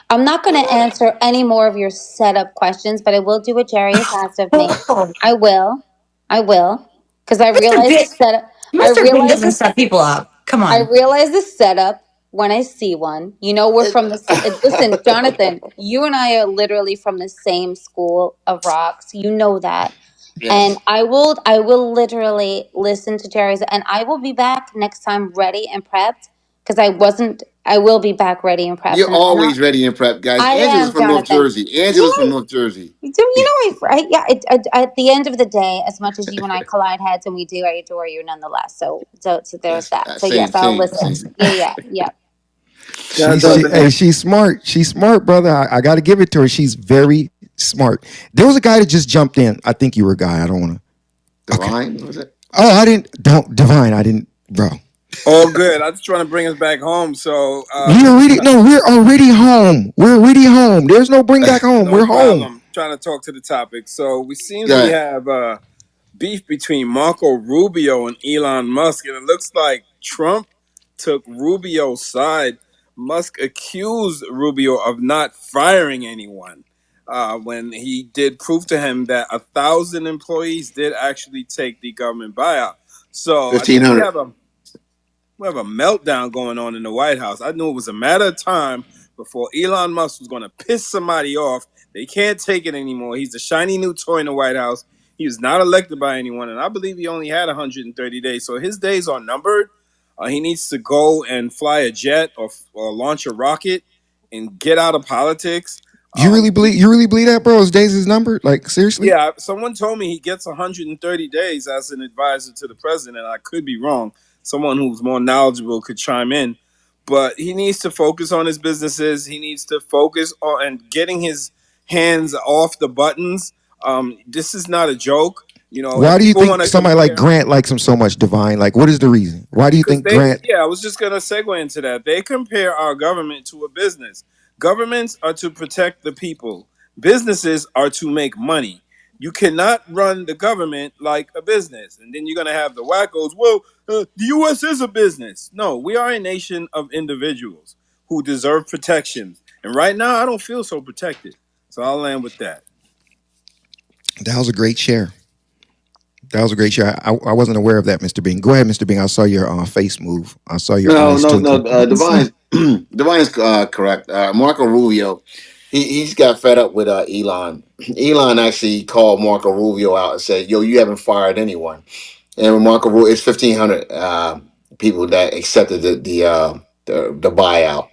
I'm not going to answer any more of your setup questions. But I will do what Jerry has asked of me. Oh, I will. I will, because I Mr. realize the Bing, setup. I Mr. Bing realize doesn't this. set people up. Come I on. realize the setup when I see one. You know, we're from the. Listen, Jonathan, you and I are literally from the same school of rocks. You know that. And Yes. I will literally listen to Jerry's, and I will be back next time ready and prepped, because I will be back ready and prepped, You're and I'm not. always ready and prep, guys. I Angela's am, from North Jonathan. Jersey. You Angela's from know, North Jersey. right? Yeah. At the end of the day, as much as you and I collide heads, and we do, I adore you nonetheless. So there's Yes. that. So Same, yes, I'll same, listen. same. Yeah, yeah, yeah. She Jonathan, hey, she's smart. She's smart, brother. I got to give it to her. She's very smart. There was a guy that just jumped in. I think you were a guy. I don't want to. Okay. Divine, was it? Oh, I didn't. Don't divine. I didn't, bro. all good. I'm just trying to bring us back home. So, We already no. We're already home. We're already home. There's no bring back home. no We're home. problem. Trying to talk to the topic. So, we Good. have beef between Marco Rubio and Elon Musk, and it looks like Trump took Rubio's side. Musk accused Rubio of not firing anyone when he did prove to him that 1,000 employees did actually take the government buyout. So I think 1,500. we have a meltdown going on in the White House. I knew it was a matter of time before Elon Musk was going to piss somebody off. They can't take it anymore. He's the shiny new toy in the White House. He was not elected by anyone, and I believe he only had 130 days. So his days are numbered. He needs to go and fly a jet or launch a rocket and get out of politics. You really believe? You really believe that, bro? His days is numbered? Like seriously? Yeah, someone told me he gets 130 days as an advisor to the president. I could be wrong. Someone who's more knowledgeable could chime in. But he needs to focus on his businesses. He needs to focus on and getting his hands off the buttons. This is not a joke. Why do you People want think to somebody like compare Grant likes him so much, Divine? Like, what is the reason? Why do you because think Grant? I was just going to segue into that. They compare our government to a business. Governments are to protect the people, businesses are to make money. You cannot run the government like a business. And then you're going to have the wackos. Well, the U.S. is a business. No, we are a nation of individuals who deserve protections. And right now, I don't feel so protected. So I'll land with that. That was a great share. That was a great share. I wasn't aware of that, Mr. Bing. Go ahead, Mr. Bing. I saw your face move. I saw your No, eyes no, no. twinkle. Divine's Divine's correct. Marco Rubio, he's got fed up with Elon. Elon actually called Marco Rubio out and said, "Yo, you haven't fired anyone." And when Marco Rubio, it's 1,500 people that accepted the buyout.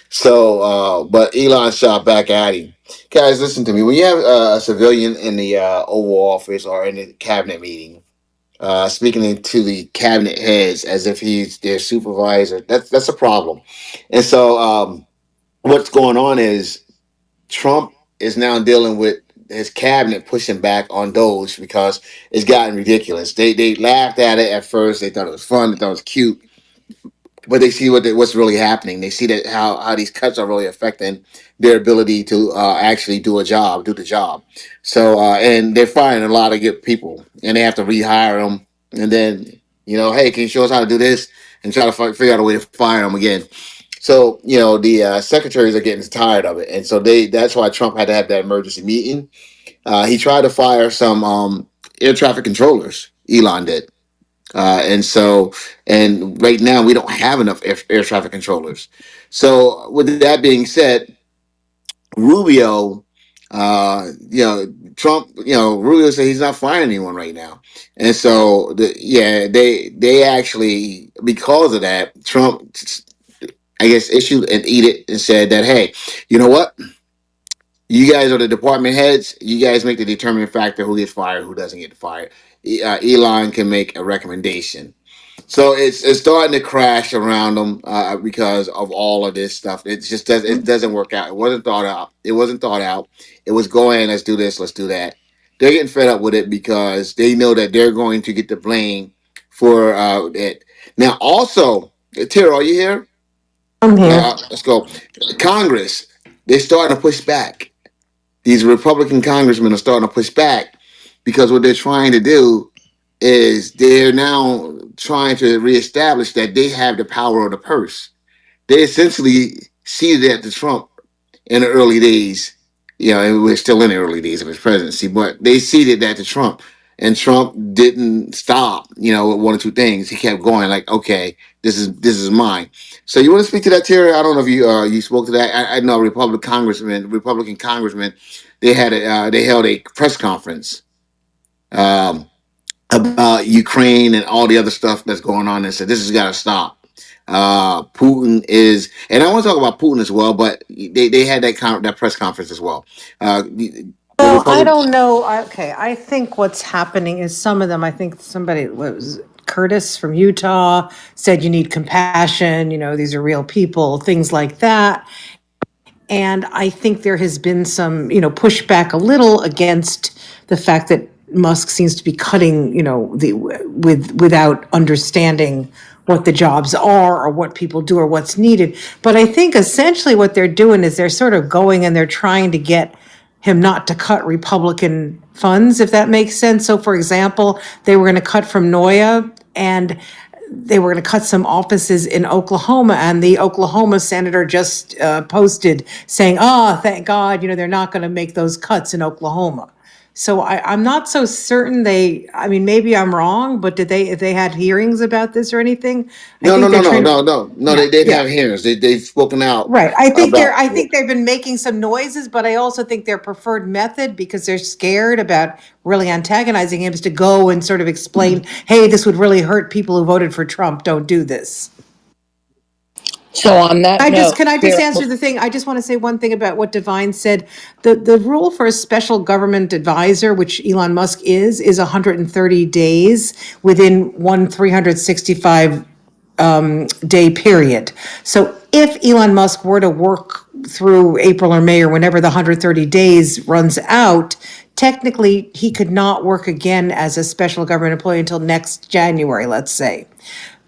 So, but Elon shot back at him. Guys, listen to me. When you have a civilian in the Oval Office or in the cabinet meeting, speaking to the cabinet heads as if he's their supervisor, that's a problem. And so, what's going on is Trump is now dealing with his cabinet pushing back on Doge because it's gotten ridiculous. They laughed at it at first. They thought it was fun. They thought it was cute, but they see what's really happening. They see that how these cuts are really affecting their ability to actually do the job. So and they're firing a lot of good people, and they have to rehire them. And then hey, can you show us how to do this? And try to figure out a way to fire them again. So the secretaries are getting tired of it, and so that's why Trump had to have that emergency meeting. He tried to fire some air traffic controllers. Elon did. And right now we don't have enough air traffic controllers. So with that being said, Rubio, Trump, Rubio said he's not firing anyone right now. And so, they actually, because of that, Trump, I guess, issued an edict and said that, hey, you know what? You guys are the department heads. You guys make the determining factor who gets fired, who doesn't get fired. Elon can make a recommendation. So it's starting to crash around them because of all of this stuff. It doesn't work out. It wasn't thought out. It wasn't thought out. It was going. Let's do this. Let's do that. They're getting fed up with it because they know that they're going to get the blame for it. Now, also, Tara, are you here? I'm here. Let's go. Congress. They're starting to push back. These Republican congressmen are starting to push back because what they're trying to do is they're now trying to reestablish that they have the power of the purse. They essentially ceded that to Trump in the early days. And we're still in the early days of his presidency, but they ceded that to Trump. And Trump didn't stop, with one or two things. He kept going like, okay, this is mine. So you want to speak to that, Terry? I don't know if you spoke to that. I know Republican congressman, they held a press conference um, about Ukraine and all the other stuff that's going on and said this has got to stop. Putin is, and I want to talk about Putin as well, but they had that press conference as well. The Well, I Republic. don't know. Okay, I think what's happening is some of them, I think somebody was Curtis from Utah said you need compassion, these are real people, things like that. And I think there has been some, pushback a little against the fact that Musk seems to be cutting, without understanding what the jobs are or what people do or what's needed. But I think essentially what they're doing is they're sort of going and they're trying to get him not to cut Republican funds, if that makes sense. So, for example, they were going to cut from NOYA and they were going to cut some offices in Oklahoma, and the Oklahoma senator just posted saying, "Oh, thank God, they're not going to make those cuts in Oklahoma." So I'm not so certain they. I mean, maybe I'm wrong, but if they had hearings about this or anything? I No, no, think no, they're no, trying. no, no, no. Yeah, They did yeah. have hearings. They've spoken out Right. I think about. they've been making some noises, but I also think their preferred method, because they're scared about really antagonizing him, is to go and sort of explain, hey, this would really hurt people who voted for Trump. Don't do this. So on that note, Can I just here, answer the thing? I just want to say one thing about what Divine said. The rule for a special government advisor, which Elon Musk is 130 days within one 365 day period. So if Elon Musk were to work through April or May or whenever the 130 days runs out, technically he could not work again as a special government employee until next January, let's say.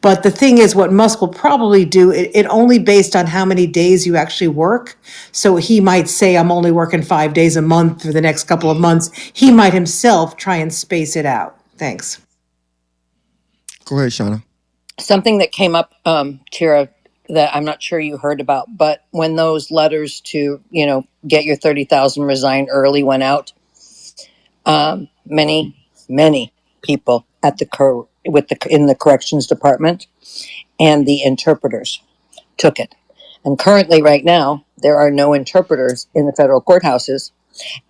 But the thing is, what Musk will probably do, it only based on how many days you actually work. So he might say, I'm only working 5 days a month for the next couple of months. He might himself try and space it out. Thanks. Go ahead, Shauna. something that came up, Tira, that I'm not sure you heard about, but when those letters to, get your 30,000 resign early went out, many, many people at in the corrections department and the interpreters took it. And currently, right now, there are no interpreters in the federal courthouses,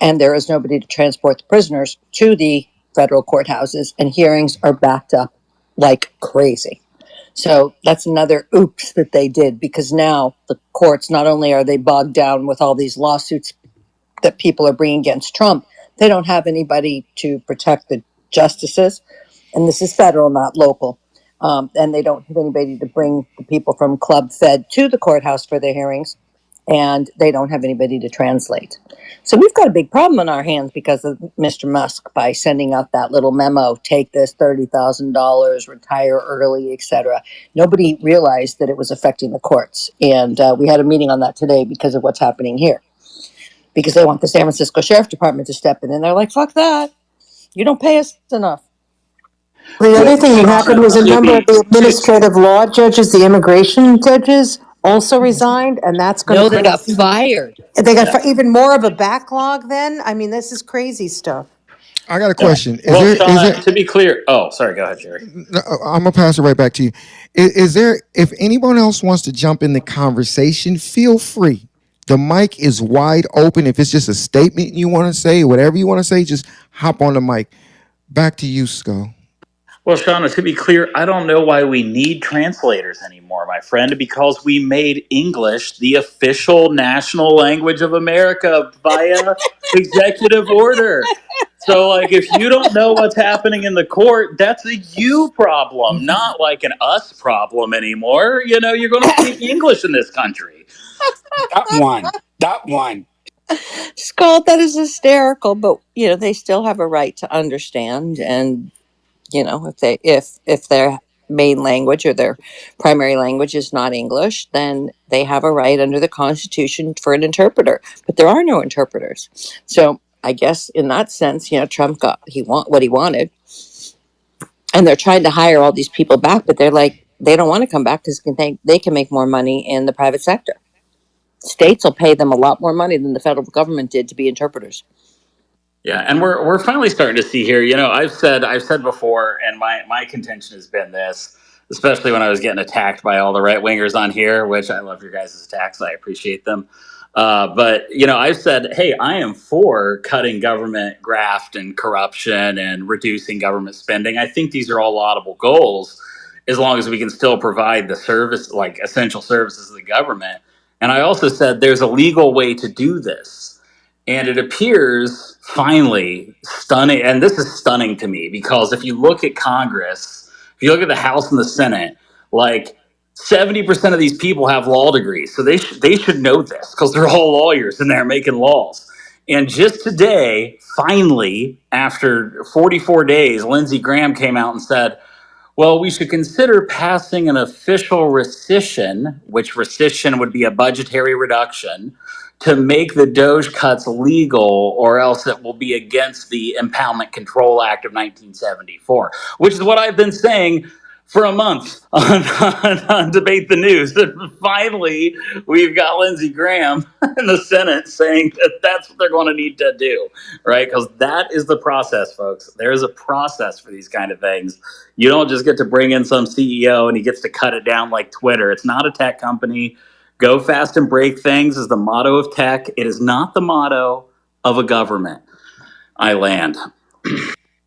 and there is nobody to transport the prisoners to the federal courthouses, and hearings are backed up like crazy. So that's another oops that they did, because now the courts, not only are they bogged down with all these lawsuits that people are bringing against Trump, they don't have anybody to protect the justices. And this is federal, not local. And they don't have anybody to bring the people from Club Fed to the courthouse for their hearings. And they don't have anybody to translate. So we've got a big problem on our hands because of Mr. Musk by sending out that little memo, take this $30,000, retire early, etc. Nobody realized that it was affecting the courts. And we had a meeting on that today because of what's happening here. Because they want the San Francisco Sheriff Department to step in. And they're like, fuck that. You don't pay us enough. The Well, other thing that happened was a number of the administrative law judges, the immigration judges, also resigned, and that's going to No, they create. got fired. They got even more of a backlog then. I mean, this is crazy stuff. I got a Yeah. question. Well, Is Shauna, there? to be clear, oh, sorry, go ahead, Jerry. No, I'm gonna pass it right back to you. Is there? If anyone else wants to jump in the conversation, feel free. The mic is wide open. If it's just a statement you want to say, whatever you want to say, just hop on the mic. Back to you, Skull. Well, Shauna, to be clear, I don't know why we need translators anymore, my friend, because we made English the official national language of America via executive order. So, like, if you don't know what's happening in the court, that's a you problem, not like an us problem anymore. You know, you're going to speak English in this country. That one. That one. Scott, that is hysterical, but they still have a right to understand, and if their main language or their primary language is not English, then they have a right under the Constitution for an interpreter. But there are no interpreters. So I guess in that sense, Trump got what he wanted, and they're trying to hire all these people back, but they're like they don't want to come back because they can make more money in the private sector. States will pay them a lot more money than the federal government did to be interpreters. Yeah, and we're finally starting to see here. You know, I've said before, and my contention has been this, especially when I was getting attacked by all the right wingers on here, which I love your guys' attacks. I appreciate them. But you know, I've said, hey, I am for cutting government graft and corruption and reducing government spending. I think these are all laudable goals, as long as we can still provide the service, like essential services of the government. And I also said there's a legal way to do this. And it appears finally stunning. And this is stunning to me because if you look at Congress, if you look at the House and the Senate, like 70% of these people have law degrees. So they should know this because they're all lawyers and they're making laws. And just today, finally, after 44 days, Lindsey Graham came out and said, well, we should consider passing an official rescission, which rescission would be a budgetary reduction, to make the Doge cuts legal, or else it will be against the Impoundment Control Act of 1974, which is what I've been saying for a month on Debate the News. And finally, we've got Lindsey Graham in the Senate saying that that's what they're going to need to do, right? Because that is the process, folks. There is a process for these kind of things. You don't just get to bring in some CEO and he gets to cut it down like Twitter. It's not a tech company. Go fast and break things is the motto of tech. It is not the motto of a government. I land.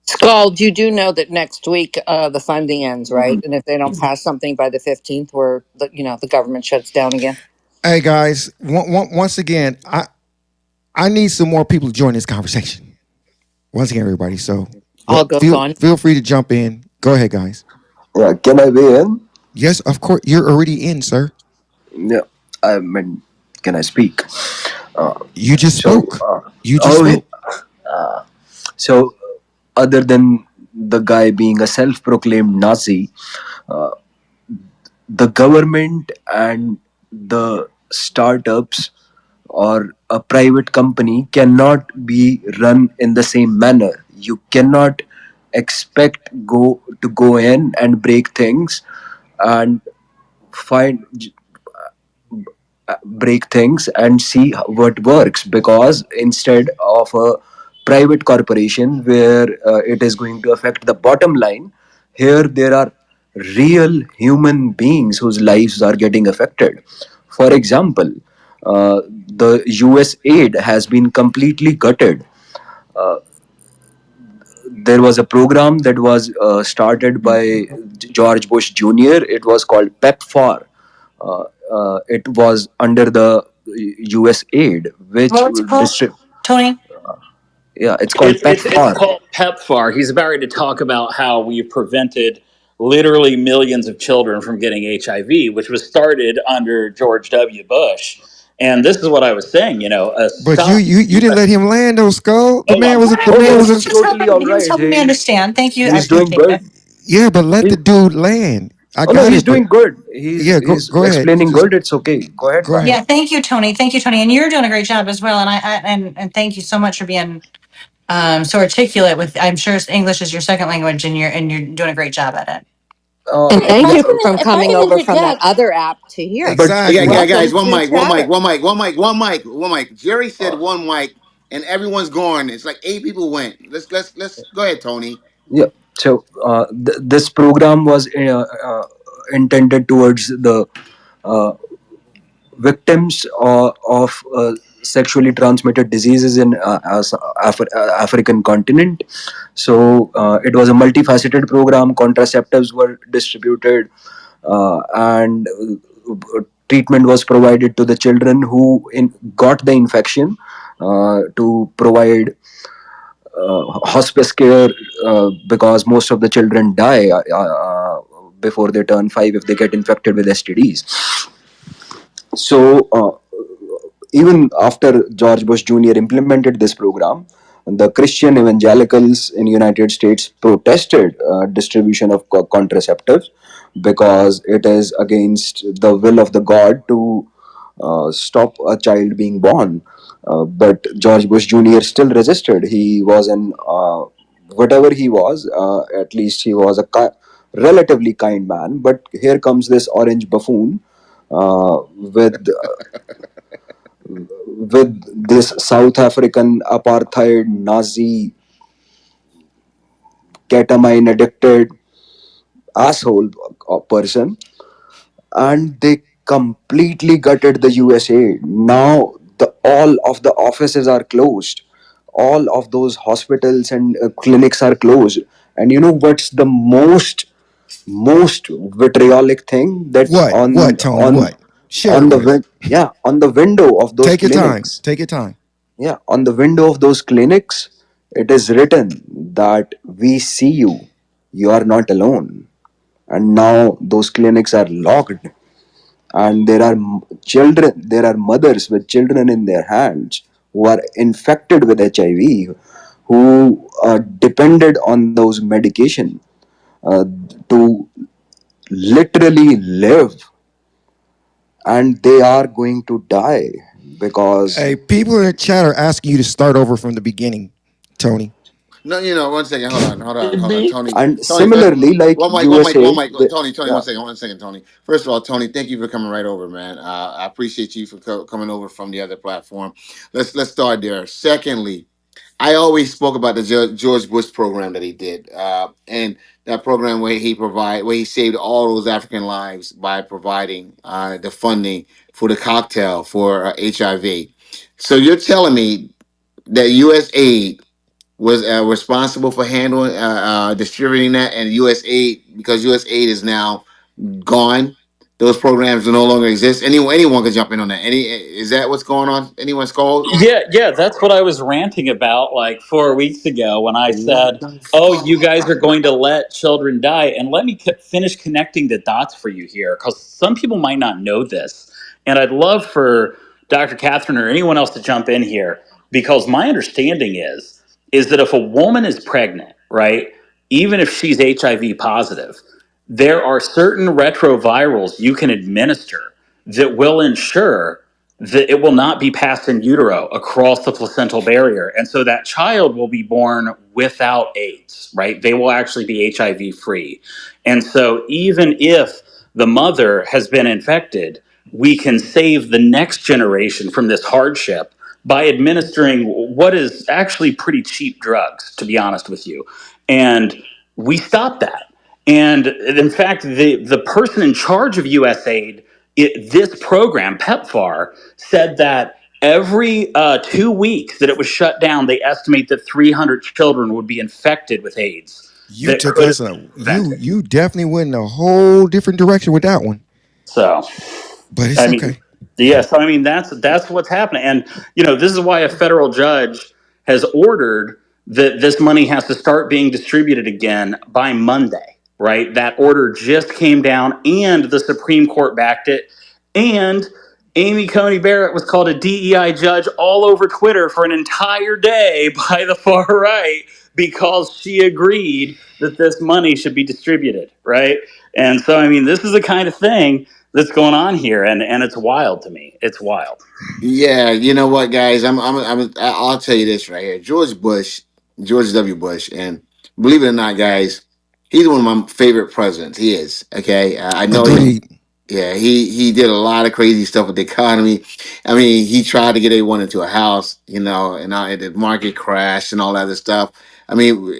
Scald, you do know that next week the funding ends, right? And if they don't pass something by the 15th, where the government shuts down again. Hey guys, once again, I need some more people to join this conversation. Once again, everybody. So I'll go on. feel free to jump in. Go ahead, guys. Yeah, can I weigh in? Yes, of course. You're already in, sir. Yeah, I mean, can I speak? You just So, spoke. You just spoke. so other than the guy being a self-proclaimed Nazi, the government and the startups or a private company cannot be run in the same manner. You cannot expect go in and break things and find break things and see what works, because instead of a private corporation where it is going to affect the bottom line, here there are real human beings whose lives are getting affected. For example, the US aid has been completely gutted. There was a program that was started by George Bush Jr. It was called PEPFAR. It was under the US aid, which What's it called, Tony? yeah, it's called It's PEPFAR. called PEPFAR. He's about ready to talk about how we've prevented literally millions of children from getting HIV, which was started under George W. Bush. And this is what I was saying, you know, a But stop. you didn't let him land though, Skull. The Oh, man I'm was sorry. the Oh man no, was he's a, totally all He was right. helping me understand. Thank you. I He's doing appreciate it. good. yeah, but let the He, dude land. I oh no, got he's it, but doing good. He's yeah, he's go ahead. explaining Just good. It's okay. Go ahead, go man. ahead. Yeah, thank you, Tony. Thank you, Tony. And you're doing a great job as well. And and thank you so much for being so articulate with. I'm sure English is your second language, and you're doing a great job at it. And If thank I you can, from if I coming can over from that interject, other app to here. But Hey, Exactly. guys, Welcome one to mic, one mic, Chatter. one mic, one mic, one mic. Jerry said one mic. and everyone's gone. It's like 8 people went. Let's go ahead, Tony. Yeah. So this program was intended towards the uh, victims of sexually transmitted diseases in African continent. So it was a multifaceted program. Contraceptives were distributed, and treatment was provided to the children who got the infection, to provide hospice care, because most of the children die before they turn 5 if they get infected with STDs. So even after George Bush Jr. implemented this program, the Christian evangelicals in United States protested distribution of contraceptives because it is against the will of the God to stop a child being born. But George Bush Jr. still resisted. He was an whatever he was, at least he was a relatively kind man. But here comes this orange buffoon with this South African apartheid Nazi ketamine addicted asshole person, and they completely gutted the USA. Now the all of the offices are closed, all of those hospitals and clinics are closed. And you know what's the most vitriolic thing? That What, Tony? What? Share it with us. yeah, on the window of those Take your time. clinics, Take your time. yeah, on the window of those clinics, it is written that we see you, you are not alone. And now those clinics are locked, and there are children, there are mothers with children in their hands who are infected with HIV, who depended on those medication uh, to literally live, and they are going to die because Hey, people in the chat are asking you to start over from the beginning, Tony. No, 1 second. Hold on, Tony. and Tony, similarly like one USA mic. Tony, yeah. 1 second. 1 second, Tony. First of all, Tony, thank you for coming right over, man. I appreciate you for coming over from the other platform. Let's start there. Secondly, I always spoke about the George Bush program that he did, and that program where he saved all those African lives by providing the funding for the cocktail for HIV. So you're telling me that U.S. aid was responsible for handling distributing that, and USAID, because USAID is now gone, those programs no longer exist. Anyone can jump in on that. Is that what's going on? Anyone scold? Yeah, that's what I was ranting about like 4 weeks ago when I said, "Oh, you guys are going to let children die." And let me finish connecting the dots for you here, because some people might not know this, and I'd love for Dr. Catherine or anyone else to jump in here, because my understanding is that if a woman is pregnant, right, even if she's HIV positive, there are certain retrovirals you can administer that will ensure that it will not be passed in utero across the placental barrier. And so that child will be born without AIDS, right? They will actually be HIV free. And so even if the mother has been infected, we can save the next generation from this hardship by administering what is actually pretty cheap drugs, to be honest with you. And we stop that. And in fact, the person in charge of USAID, this program, PEPFAR, said that every 2 weeks that it was shut down, they estimate that 300 children would be infected with AIDS You that took could have us been a you prevented. you definitely went in a whole different direction with that one. So, But it's I mean, okay. yes, I mean that's what's happening, and this is why a federal judge has ordered that this money has to start being distributed again by Monday. Right, that order just came down, and the Supreme Court backed it, and Amy Coney Barrett was called a DEI judge all over Twitter for an entire day by the far right because she agreed that this money should be distributed. Right, and so I mean, this is the kind of thing that's going on here, and it's wild to me. It's wild. Yeah, you know what, guys? I'll tell you this right here. George W. Bush, and believe it or not, guys, he's one of my favorite presidents. He is. Okay, I know he Agreed. Yeah, he did a lot of crazy stuff with the economy. I mean, he tried to get everyone into a house, you know, and the market crashed and all that other stuff. I mean,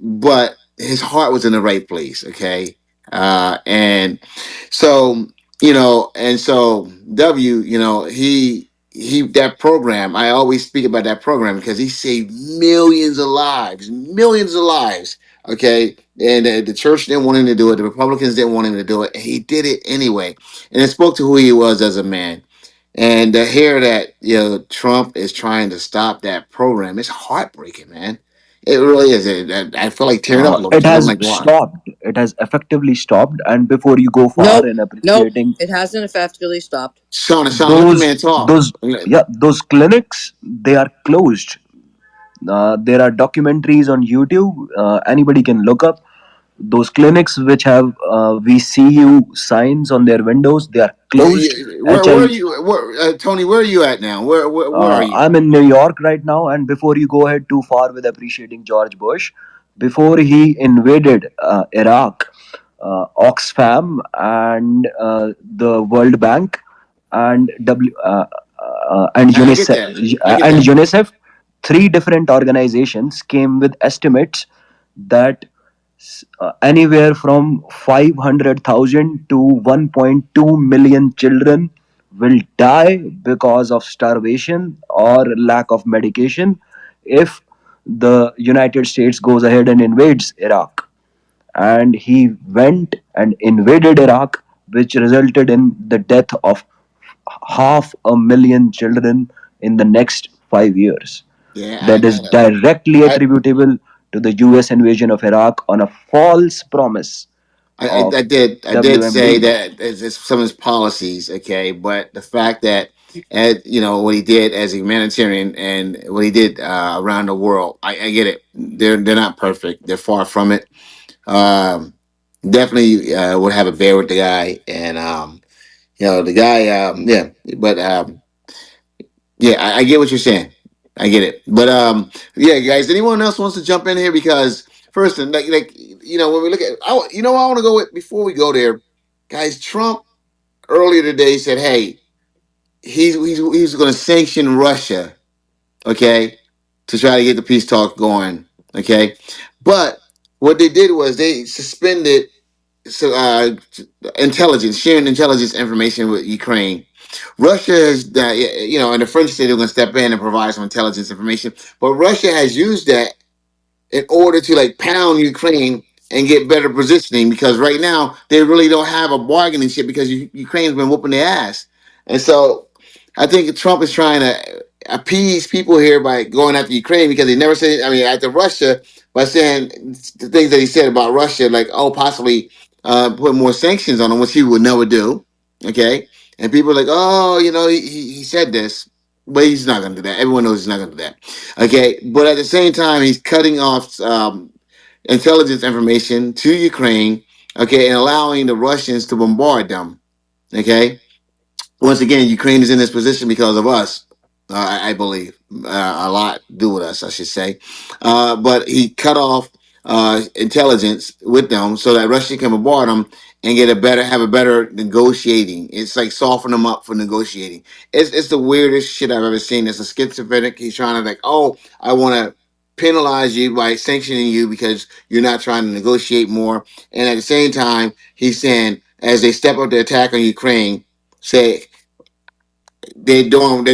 but his heart was in the right place, okay? And so, you know, and so W, you know, he that program, I always speak about that program because he saved millions of lives, okay? And the church didn't want him to do it. The Republicans didn't want him to do it. And he did it anyway. And it spoke to who he was as a man. And to hear that, you know, Trump is trying to stop that program, it's heartbreaking, man. It really is. I feel like tearing up a little It bit. I'm has like, wow. stopped. It has effectively stopped. And before you go far Nope, in nope, appreciating it hasn't effectively stopped. Shauna, let the those man talk. those yeah, those clinics, they are closed. There are documentaries on YouTube. Anybody can look up those clinics which have VCU signs on their windows. They are closed. Where are HIV. you? Tony, where are you at now? Where are you? I'm in New York right now, and before you go ahead too far with appreciating George Bush, before he invaded Iraq, Oxfam and the World Bank and I get that. I get And that. UNICEF, three different organizations came with estimates that anywhere from 500,000 to 1.2 million children will die because of starvation or lack of medication if the United States goes ahead and invades Iraq. And he went and invaded Iraq, which resulted in the death of 500,000 children in the next 5 years. Yeah, That is directly attributable to the US invasion of Iraq on a false promise of I did say WMD. that it's some of his policies, okay, but the fact that, you know, what he did as a humanitarian and what he did around the world, I get it. They're not perfect. They're far from it. Um, Definitely would have a bear with the guy, and you know, the guy, yeah, but yeah, I get what you're saying. I get it, but yeah, guys. Anyone else wants to jump in here? Because first, and like you know, when we look at, you know, I want to go with before we go there, guys. Trump earlier today said, "Hey, he's going to sanction Russia, okay, to try to get the peace talk going, okay." But what they did was they suspended so intelligence, sharing intelligence information with Ukraine. Russia has, you know, and the French said they're going to step in and provide some intelligence information, but Russia has used that in order to like pound Ukraine and get better positioning because right now they really don't have a bargaining chip because Ukraine's been whooping their ass, and so I think Trump is trying to appease people here by going after Ukraine because he never said. I mean, after Russia by saying the things that he said about Russia, like oh possibly put more sanctions on them, which he would never do. Okay, and people are like, oh, you know, he said this, but he's not going to do that. Everyone knows he's not going to do that. Okay, but at the same time, he's cutting off intelligence information to Ukraine. Okay, and allowing the Russians to bombard them. Okay, once again, Ukraine is in this position because of us. I believe a lot to do with us, I should say. But he cut off intelligence with them so that Russia can bombard them and have a better negotiating. It's like soften them up for negotiating. It's the weirdest shit I've ever seen. It's a schizophrenic. He's trying to like, oh, I want to penalize you by sanctioning you because you're not trying to negotiate more. And at the same time, he's saying as they step up the attack on Ukraine, say they don't.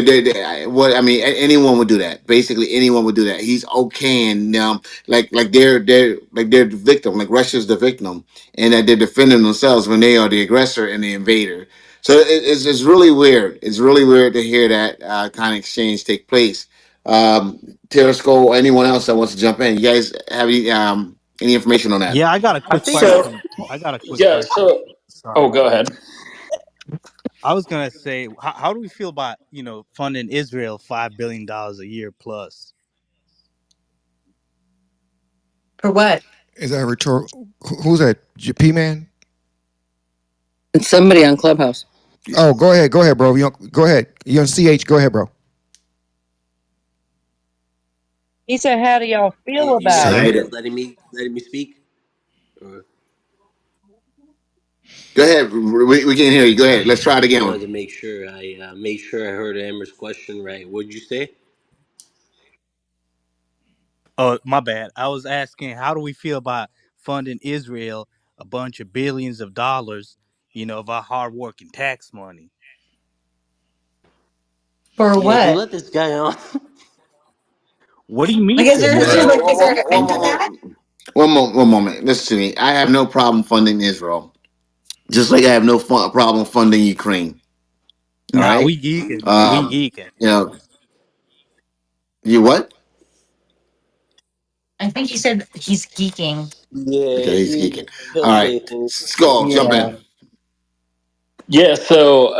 What I mean, anyone would do that. Basically, anyone would do that. He's okay, and they're the victim. Like Russia's the victim, and that they're defending themselves when they are the aggressor and the invader. So it's really weird. It's really weird to hear that kind of exchange take place. Terrasco, anyone else that wants to jump in? You guys have any information on that? Yeah, I got a I quick think so. question. I got a quick Yeah. question. So, oh, Sorry. go ahead. I was gonna say, how do we feel about funding Israel $5 billion a year plus? For what? Is that rhetorical? Who's that? P man? It's somebody on Clubhouse. Oh, go ahead, bro. Go ahead. You on CH? Go ahead, bro. He said, how do y'all feel You about guys it? are Sir? just letting me speak. Or- Go ahead. We can't hear you. Go ahead. Let's try it Just again. wanted to make sure I made sure I heard Amber's question right. What'd you say? Oh, my bad. I was asking, how do we feel about funding Israel a bunch of billions of dollars, of our hardworking tax money? For Yeah, can you what? let this guy on? What do you mean Like, for what? is there an end to that? One moment. Listen to me. I have no problem funding Israel, just like I have no problem funding Ukraine. All Nah, right. we geeking. We Um, geeking. you know, you what? I think he said he's geeking. Yeah, Okay, he's geeking. he'll All right. say things. Skull, jump Yeah. in. Yeah, so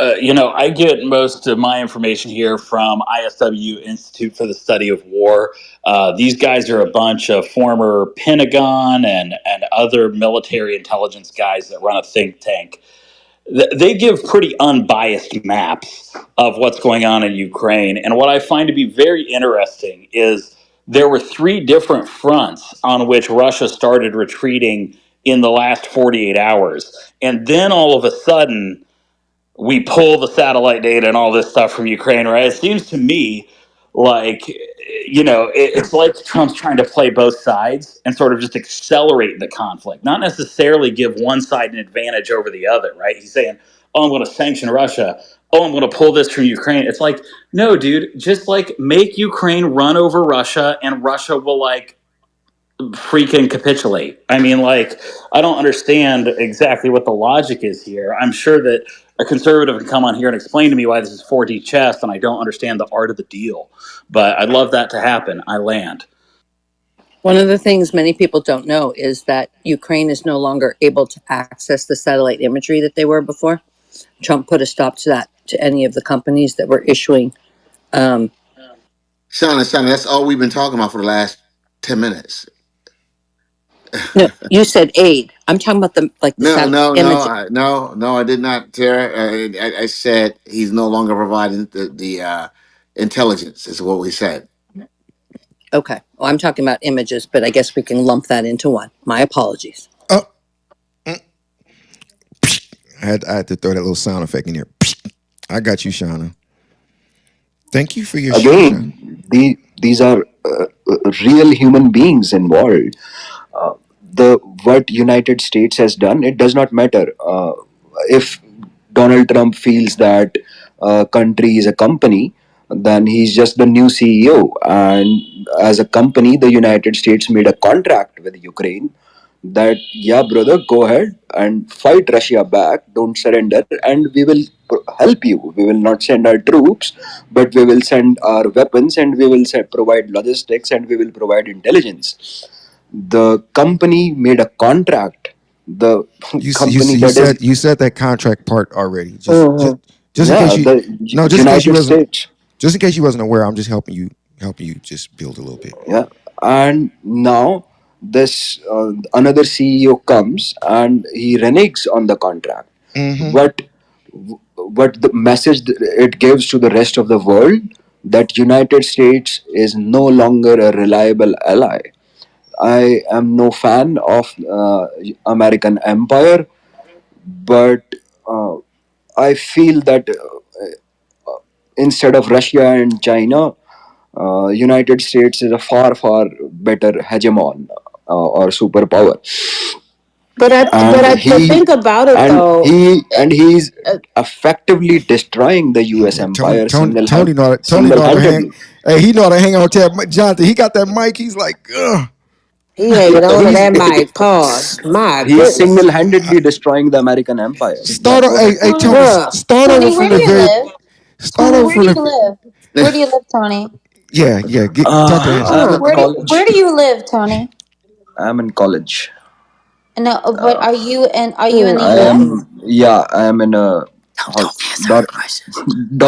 I get most of my information here from ISW Institute for the Study of War. These guys are a bunch of former Pentagon and other military intelligence guys that run a think tank. They give pretty unbiased maps of what's going on in Ukraine. And what I find to be very interesting is there were three different fronts on which Russia started retreating in the last 48 hours. And then all of a sudden, we pull the satellite data and all this stuff from Ukraine, right? It seems to me like, it's like Trump's trying to play both sides and sort of just accelerate the conflict, not necessarily give one side an advantage over the other, right? He's saying, oh, I'm going to sanction Russia. Oh, I'm going to pull this from Ukraine. It's like, no, dude, just like make Ukraine run over Russia and Russia will like freaking capitulate. I mean, like, I don't understand exactly what the logic is here. I'm sure that a conservative can come on here and explain to me why this is 4D chess, and I don't understand the art of the deal. But I'd love that to happen. I land. One of the things many people don't know is that Ukraine is no longer able to access the satellite imagery that they were before. Trump put a stop to that to any of the companies that were issuing. Shauna, that's all we've been talking about for the last 10 minutes. No, you said aid. I'm talking about the No, satellite no, no, image. no, I did not, Tara. I said he's no longer providing the intelligence, is what we said. Okay, well, I'm talking about images, but I guess we can lump that into one. My apologies. Oh, I had to throw that little sound effect in there. I got you, Shauna. Thank you for your share, Shauna. These are real human beings involved. The what United States has done, it does not matter. If Donald Trump feels that country is a company, then he's just the new CEO. And as a company, the United States made a contract with Ukraine that, yeah, brother, go ahead and fight Russia back, don't surrender, and we will help you. We will not send our troops, but we will send our weapons, and we will provide logistics, and we will provide intelligence. The company made a contract. The company that is, You said that contract part already. Mm-hmm. Just in case yeah, you the no, United States. just in case you wasn't aware, I'm just helping you just build a little bit. Yeah, and now this another CEO comes and he reneges on the contract. Mm-hmm. What the message it gives to the rest of the world, that United States is no longer a reliable ally. I am no fan of American empire, but uh, I feel that instead of Russia and China, United States is a far better hegemon or superpower, and But think about it though. he's Uh, effectively destroying the U.S. empire Tony know how to hang. single-handedly. Hey, he know how to hang on to that. Jonathan, he got that mic. He's like, ugh. he hanging on to He's that mic. Pause. My he's goodness. single-handedly destroying the American empire. Start. That's what I Hey, feel. Tony, Bruh. start over Tony, from where do the you very. live? Start Tony, over where from do the. you live? Where do you live, Tony? Yeah. Talk to Angela. I'm in Where college. do you live, Tony? I'm in college. No, but Uh, are you in the I US? am, yeah, I am in a Don't answer her dor- questions.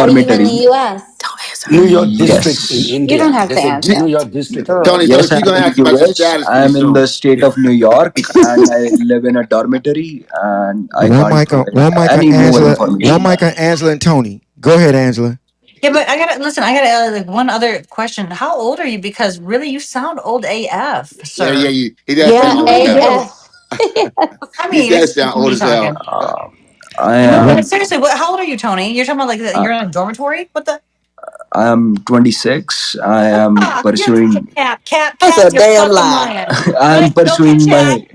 Are you in the dormitory. US? Don't answer New her. York district in Yes. You don't India. have to There's a answer. New York district in Girl. India. Tony, Yes, she's I'm gonna in ask you about your US. status pretty I'm in the soon. state of New York, and I live in a dormitory, and I can't provide any more One information. mic on Angela and Tony. Go ahead, Angela. Yeah, but I gotta listen. I gotta like one other question. How old are you? Because really, you sound old AF, Yeah, sir. he does Yeah, sound old He AF. do. AF. I These mean, guys it's sound just old me as hell. talking. I No, but am seriously, how old are you, Tony? You're talking about like uh, you're in a dormitory. What the? I am 26. I am You're just a pursuing cat. That's a You're damn fucking lie. lying. I am Go get pursuing Chad. my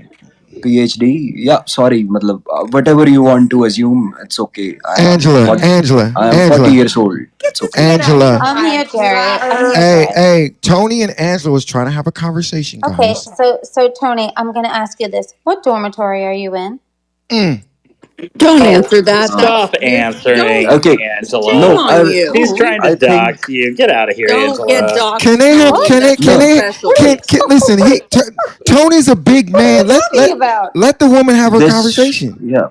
PhD. Yeah, sorry, matlab, whatever you want to assume, it's okay. Angela, Angela, I am 40 Angela, years old. Get It's this okay. man out of here, Angela. I'm here, you Jerry. I'm here, liar. Hey, Jerry. hey, Tony and Angela was trying to have a conversation, Okay, guys. so Tony, I'm gonna ask you this. What dormitory are you in? Mm. Don't Oh, answer that. That's stop you answering, don't. Okay, Shame no, Angela. on you. She's trying to I think dox you. Get out of here, Don't get Angela. doxxed, Can they have? Tony. What? That's your Can no. they? What are you specialty. Listen. Tony's a big What are man. you talking about? Let the woman have her This, conversation. yeah,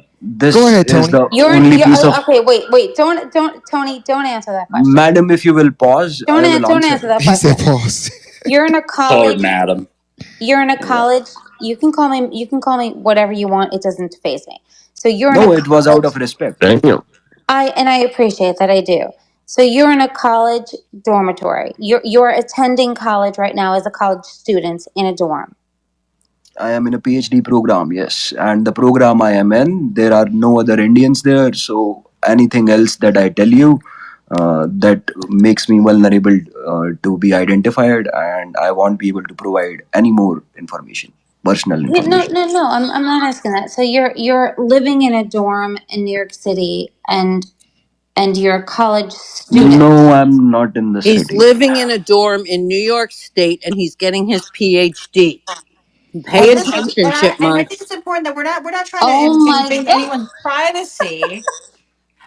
Go this ahead, is Tony. the only piece of. Okay, wait. Don't Tony, don't answer that question. Madam, if you will pause, I will Don't answer answer. that He said question. pause. You're in a Call her college. madam. You're in a Yeah. college. You can call me whatever you want. It doesn't phase me. So you're in a No, it was out college. of respect. Damn. I appreciate that. I do. So you're in a college dormitory. You're attending college right now as a college student in a dorm. I am in a PhD program, yes. And the program I am in, there are no other Indians there. So anything else that I tell you that makes me vulnerable to be identified, and I won't be able to provide any more information, personal Yeah, information. no. I'm not asking that. So you're living in a dorm in New York City, and you're a college student. No, I'm not in the He's city. living in a dorm in New York State and he's getting his PhD. Pay And this is, attention, and I chipmunk. think it's important that we're not trying to Oh my invade god! anyone's privacy.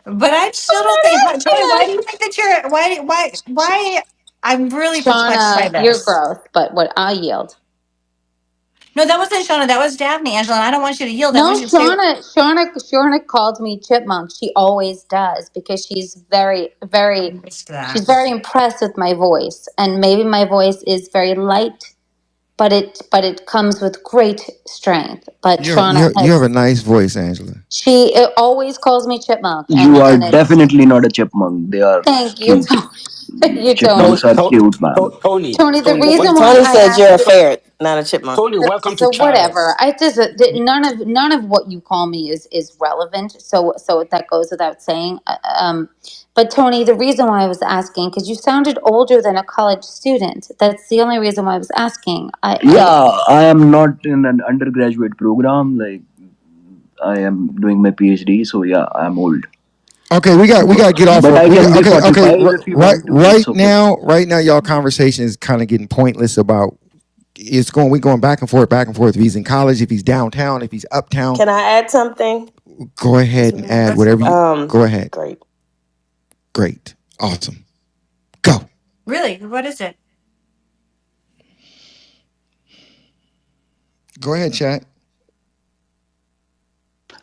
But I still don't think, Tony. Why do you think that you're? Why? I'm really perplexed by Shauna, you're this. gross, but what I yield. No, that wasn't Shauna. That was Daphne, Angela. And I don't want you to yield. I No, want you to stay. Shauna called me chipmunk. She always does because she's I missed she's that. very impressed with my voice, and maybe my voice is very light, but it comes with great strength. But Shauna You have has a nice voice, Angela. she always calls me chipmunk, You are and it's definitely not a chipmunk. They are thank you, cute. Tony. you Tony, Chipmunks Tony. are cute, ma'am. Tony, the reason why Tony I said you're asked a you. ferret, not a chipmunk. Tony, welcome to So whatever. Chaos. I just none of what you call me is relevant. So that goes without saying. But Tony, the reason why I was asking because you sounded older than a college student. That's the only reason why I was asking. Yeah, I am not in an undergraduate program. Like, I am doing my PhD, so yeah, I'm old. Okay, we got to get off But of. I can be Okay. 45 if you want to. It's okay. Right now, y'all conversation is kind of getting pointless about. We going back and forth. If he's in college, if he's downtown, if he's uptown. Can I add something? Go ahead and add Let's whatever you. Go ahead. Great. Great. Awesome. Go. really. What is it? Go ahead, chat.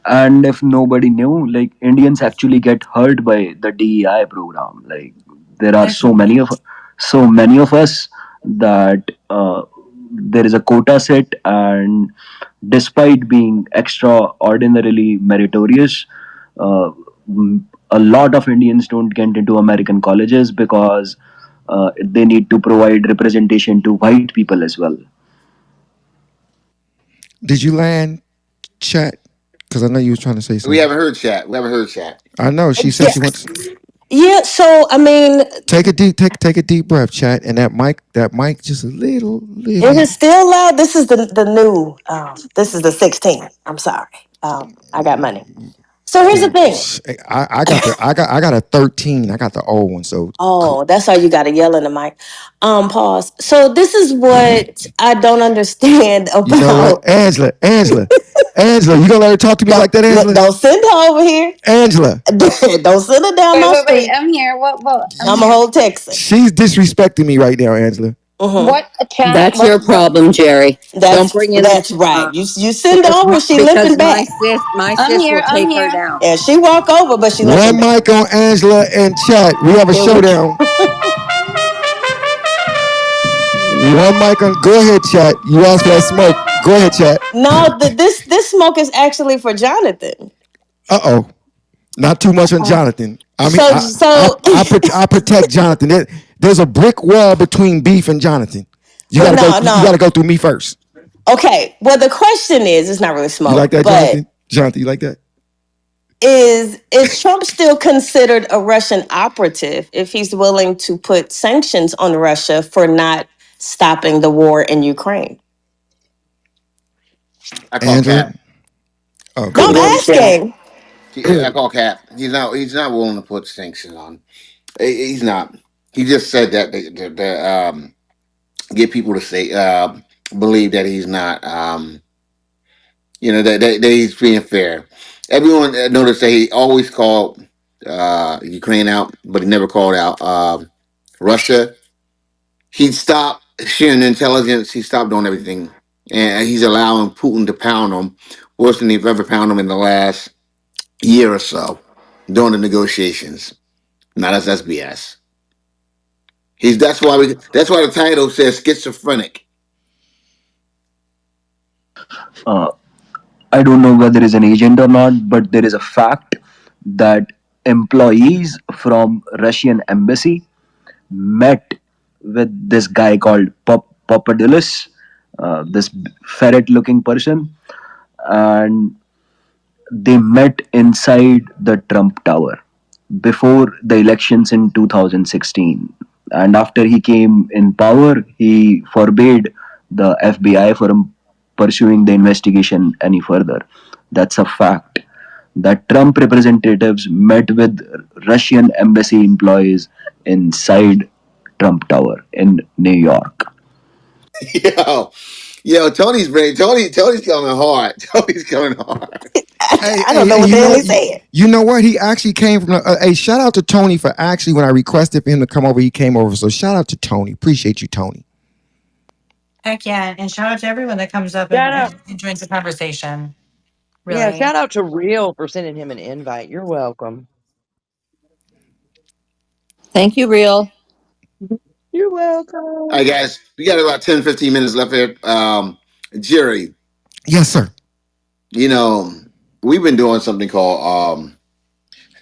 And if nobody knew, like, Indians actually get hurt by the DEI program. Like, there are There's so many of us that there is a quota set, and despite being extraordinarily meritorious, uh, a lot of Indians don't get into American colleges because they need to provide representation to white people as well. Did you land, chat? Because I know you was trying to say We something. haven't heard chat. We haven't heard chat. I know she said Yeah. she wants. Yeah. So I mean, Take a deep breath, chat, and that mic just a it little. is still loud. This is the new. This is the 16. I'm sorry. I got money. So here's the thing. I got a 13. I got the old one. So Oh, that's how you got to yell in the mic. Pause. So this is what I don't understand you know what, about. Angela, you gonna let her talk to me like that, Look, Angela? don't send her over here. Angela, Don't send her down my wait. street. I'm here. What? I'm I'm a here. whole Texan. she's disrespecting me right now, Angela. Hmm. What a chat? That's your problem, Jerry. Don't bring it on That's right. Shauna You send because over, she limping because my back. sis will I'm take her here. down. Yeah, she walk over, but she limping One back. mic on Angela and chat. We have a Here we showdown. go. One mic on. Go ahead, chat. You asked for that smoke. Go ahead, chat. No, this smoke is actually for Jonathan. Uh-oh. Not too much on Jonathan. I mean, So I protect Jonathan. There's a brick wall between Beef and Jonathan. You well, gotta go. no, You gotta no. go through me first. Okay, well, the question is, it's not really You like smoke, that, but Jonathan? Jonathan, you like that? is Trump still considered a Russian operative if he's willing to put sanctions on Russia for not stopping the war in Ukraine? I call Andrew? Cap. Oh, No, go I'm ahead. asking. I call Cap. He's not willing to put sanctions on. He's not. He just said that get people to say believe that he's not. That he's being fair. Everyone noticed that he always called Ukraine out, but he never called out Russia. He stopped sharing intelligence. He stopped doing everything, and he's allowing Putin to pound him worse than he's ever pounded him in the last year or so during the negotiations. Now that's BS. That's why the title says schizophrenic. Uh, I don't know whether it's an agent or not, but there is a fact that employees from Russian embassy met with this guy called Papadoulis, this ferret-looking person, and they met inside the Trump Tower before the elections in 2016. And after he came in power, he forbade the FBI from pursuing the investigation any further. That's a fact. That Trump representatives met with Russian embassy employees inside Trump Tower in New York. yo, Tony's coming hard. Tony's coming hard. Hey, I don't hey, know hey, what you the hell know, he said. you know what? He actually came from. Hey, shout out to Tony for actually when I requested for him to come over, he came over. So shout out to Tony. Appreciate you, Tony. Heck yeah. And shout out to everyone that comes up Shout out, and joins the conversation. yeah, Really. shout out to Real for sending him an invite. You're welcome. Thank you, Real. You're All welcome. right, guys, we got about 10, 15 minutes left here. Jerry, Yes, sir. you know, we've been doing something called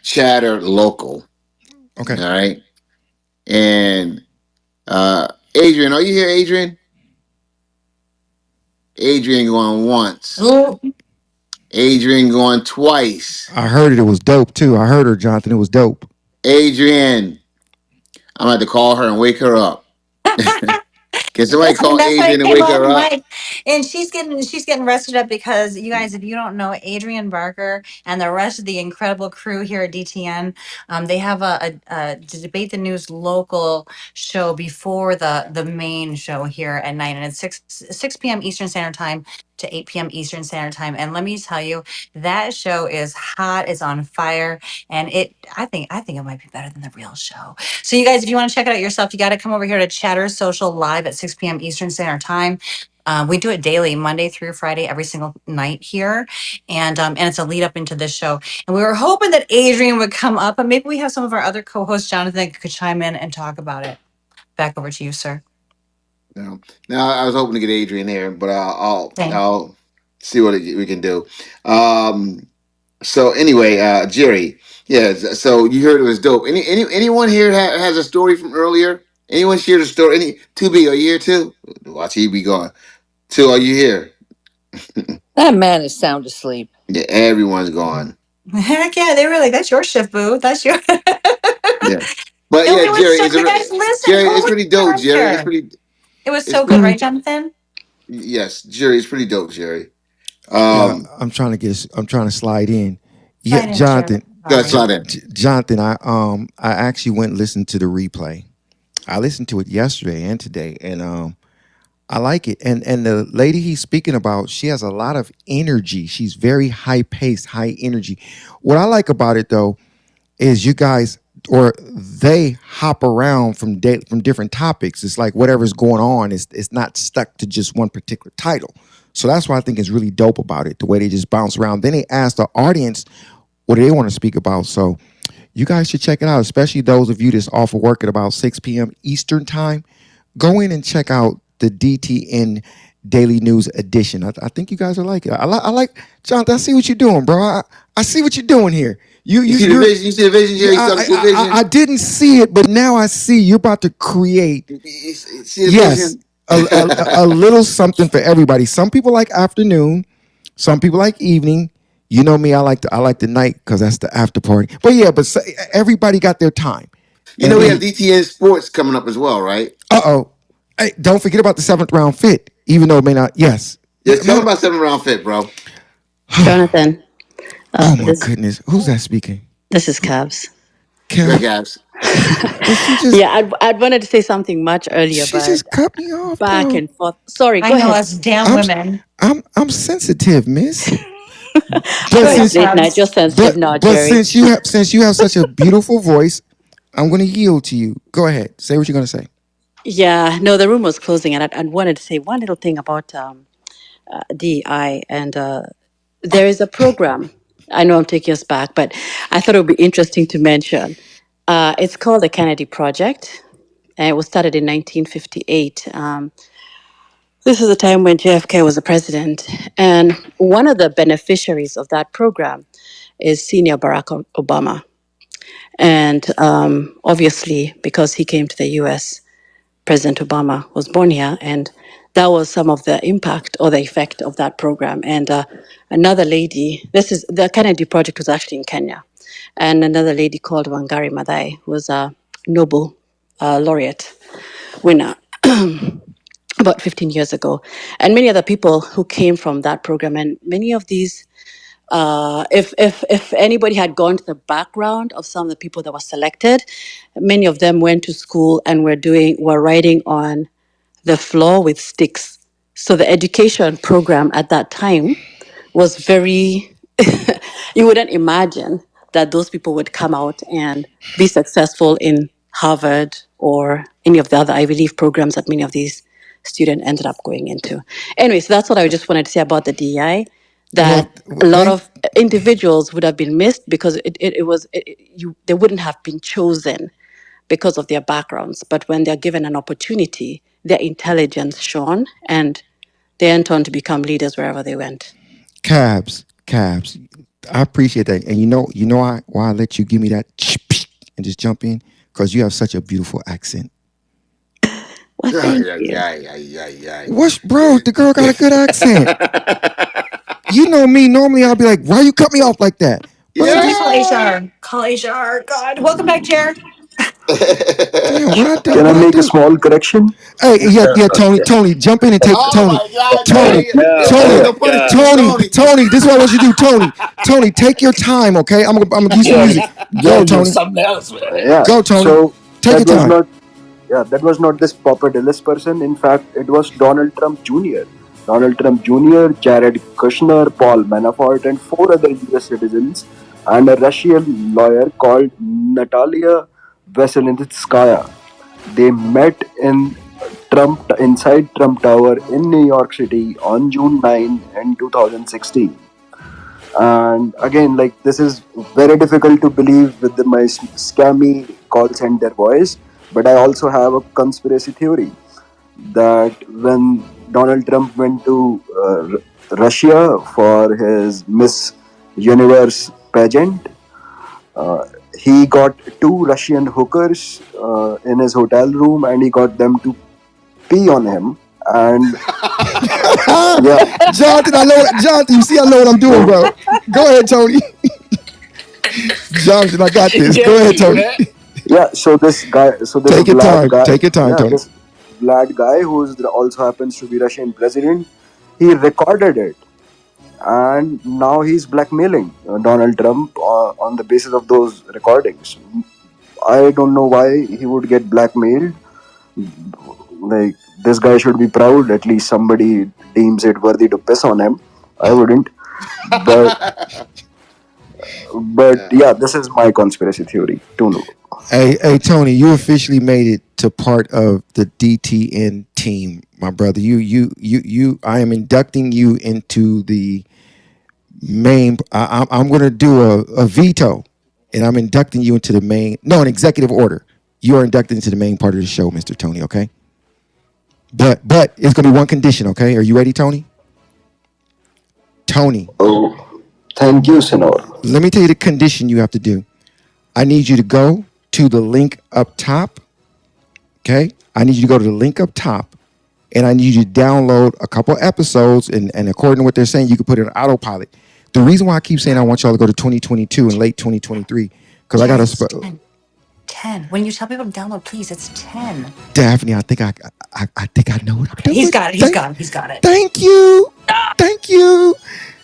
Chatter Local. All Okay. right. And Adrian, are you here, Adrian? Adrian going once. Ooh, Adrian going twice. I heard it. It was dope too. I heard her, Jonathan. It was dope. Adrian, I'm going to have to call her and wake her up. Can somebody listen, call that's why I Adrian and came wake off her up? mic. And she's getting rested up because you guys, if you don't know, Adrian Barker and the rest of the incredible crew here at DTN, they have a debate the news local show before the main show here at night, and it's 6 p.m. Eastern Standard Time to 8 p.m. Eastern Standard Time. And let me tell you, that show is hot, it's on fire, and I think it might be better than the real show. So you guys, if you want to check it out yourself, you got to come over here to Chatter Social Live at 6 p.m. Eastern Standard Time. We do it daily, Monday through Friday, every single night here, and it's a lead up into this show. And we were hoping that Adrian would come up, but maybe we have some of our other co-hosts, Jonathan, could chime in and talk about it. Back over to you, sir. No. Now, I was hoping to get Adrian here, but Thanks. I'll see what we can do. Um, So anyway, Jerry, yeah. So you heard it was dope. Anyone here has a story from earlier? Anyone shared a story? Any 2B, are you here too? Watch he be gone. Two, are you here? That man is sound asleep. Yeah, everyone's gone. Heck yeah, they were like, "That's your shift, boo. That's your." Yeah, but No, yeah, it was Jerry, so. You guys, listen. Jerry, Who it's was pretty dope. right Jerry, here? It was it's so good, pretty. right, Jonathan? Yes, Jerry, it's pretty dope. Jerry, Yeah, um, I'm trying to slide in. Yeah, Right in, Jerry. Jonathan. got Sorry. slide in. Jonathan, I actually went and listened to the replay. I listened to it yesterday and today, and I like it. And the lady he's speaking about, she has a lot of energy. She's very high paced, high energy. What I like about it though is you guys or they hop around from different topics. It's like whatever's going on is it's not stuck to just one particular title. So that's what I think is really dope about it, the way they just bounce around. Then they ask the audience what do they want to speak about. So you guys should check it out, especially those of you that's off of work at about 6 p.m. Eastern time. Go in and check out the DTN Daily News Edition. I think you guys will like it. I like Jonathan. I see what you're doing, bro. I see what you're doing here. You see the You're vision? You see the vision, yeah, Jerry? You started to see the I vision. didn't see it, but now I see you're about to create. You see the Yes, vision? a little something for everybody. Some people like afternoon. Some people like evening. You know me. I like the night because that's the after party. But yeah, but everybody got their time. You know we have DTN Sports coming up as well, right? Uh-oh. Hey, don't forget about the seventh round fit, even though it may not. Yes. Yeah, tell them about 7 round fit, bro. Jonathan, Oh my this goodness. Who's that speaking? this is Cavs. Greg Kev. Abs. But Yeah, I'd wanted to say something much earlier, she but just cut me off back though. and forth. Sorry, I go know ahead. us damn I'm women. I'm sensitive, miss. Go But No, ahead, it's since late night. Cubs. You're sensitive but now, but Jerry. since you have such a beautiful voice, I'm gonna yield to you. Go ahead. Say what you're gonna say. Yeah, no, the room was closing, and I wanted to say one little thing about DEI. And there is a program. I know I'm taking us back, but I thought it would be interesting to mention. It's called the Kennedy Project, and it was started in 1958. This is a time when JFK was the president, and one of the beneficiaries of that program is Senior Barack Obama. And obviously, because he came to the US, President Obama was born here, and that was some of the impact or the effect of that program. And another lady, this is the Kennedy Project was actually in Kenya, and another lady called Wangari Maathai was a Nobel laureate winner about 15 years ago, and many other people who came from that program. And many of these, if anybody had gone to the background of some of the people that were selected, many of them went to school and were writing on the floor with sticks. So the education program at that time was very, you wouldn't imagine that those people would come out and be successful in Harvard or any of the other Ivy League programs that many of these students ended up going into. Anyway, so that's what I just wanted to say about the DEI, Well, that a lot thank of individuals would have been missed because they wouldn't have been chosen because of their backgrounds. But when they're given an opportunity, their intelligence shone and they went on to become leaders wherever they went. cabs. I appreciate that, and you know why I let you give me that and just jump in because you have such a beautiful accent. Well, Yeah, thank yeah, you. yeah, yeah, yeah, yeah. What's bro? The girl got a good accent. You know me. Normally I'll be like, why you cut me off like that? But I'm Somebody just call Yeah. HR. Call HR. God, welcome back, Chair. damn. What I do? Can I What I make a do? small correction? Hey, yeah, yeah. Tony, Okay. Tony, jump in and take Oh Tony. my God, Tony, Tony. No, Yo, oh hey, Tony, my no punishment God. for Tony, Tony. Tony. This is what I want you to do, Tony. Tony, take your time, okay? I'm gonna give you some Jerry, music. Go, Jerry, do Tony. something else, man. Yeah. Go, Tony. So Take that your was time. not. Yeah, that was not this Papadillis person. In fact, it was Donald Trump Jr. Donald Trump Jr., Jared Kushner, Paul Manafort, and four other US citizens, and a Russian lawyer called Natalia Veselnitskaya. They met in inside Trump Tower in New York City on June 9 in 2016. And again, like, this is very difficult to believe with my scammy call center voice, but I also have a conspiracy theory that when Donald Trump went to Russia for his Miss Universe pageant, uh, he got two Russian hookers in his hotel room, and he got them to pee on him. And yeah, Jonathan, I know. Jonathan, you see, I know what I'm doing, so bro. Go ahead, Tony. Jonathan, I got this. Go ahead, Jerry, Tony. man. yeah, so this Take your Vlad time. guy, Take your time, yeah, Tony. this Vlad guy also happens to be Russian president, he recorded it, and now he's blackmailing Donald Trump on the basis of those recordings. I don't know why he would get blackmailed. Like, this guy should be proud. At least somebody deems it worthy to piss on him. I wouldn't, but Yeah. yeah, this is my conspiracy theory too. Hey, Tony, you officially made it to part of the DTN team, my brother. You. I am inducting you into the main. I'm going to do a veto, and I'm inducting you into the main. No, an executive order. You are inducted into the main part of the show, Mr. Tony. Okay, but it's going to be one condition. Okay, are you ready, Tony? Tony, Oh, thank you, Senor. let me tell you the condition you have to do. I need you to go to the link up top. Okay, I need you to go to the link up top and I need you to download a couple episodes, and according to what they're saying, you can put it on autopilot. The reason why I keep saying I want y'all to go to 2022 and late 2023, because I got Guys, a it's 10. 10. When you tell people to download, please, it's 10. Daphne. I think I know what I'm He's doing. got it. He's got it. He's got it. Thank you, thank you.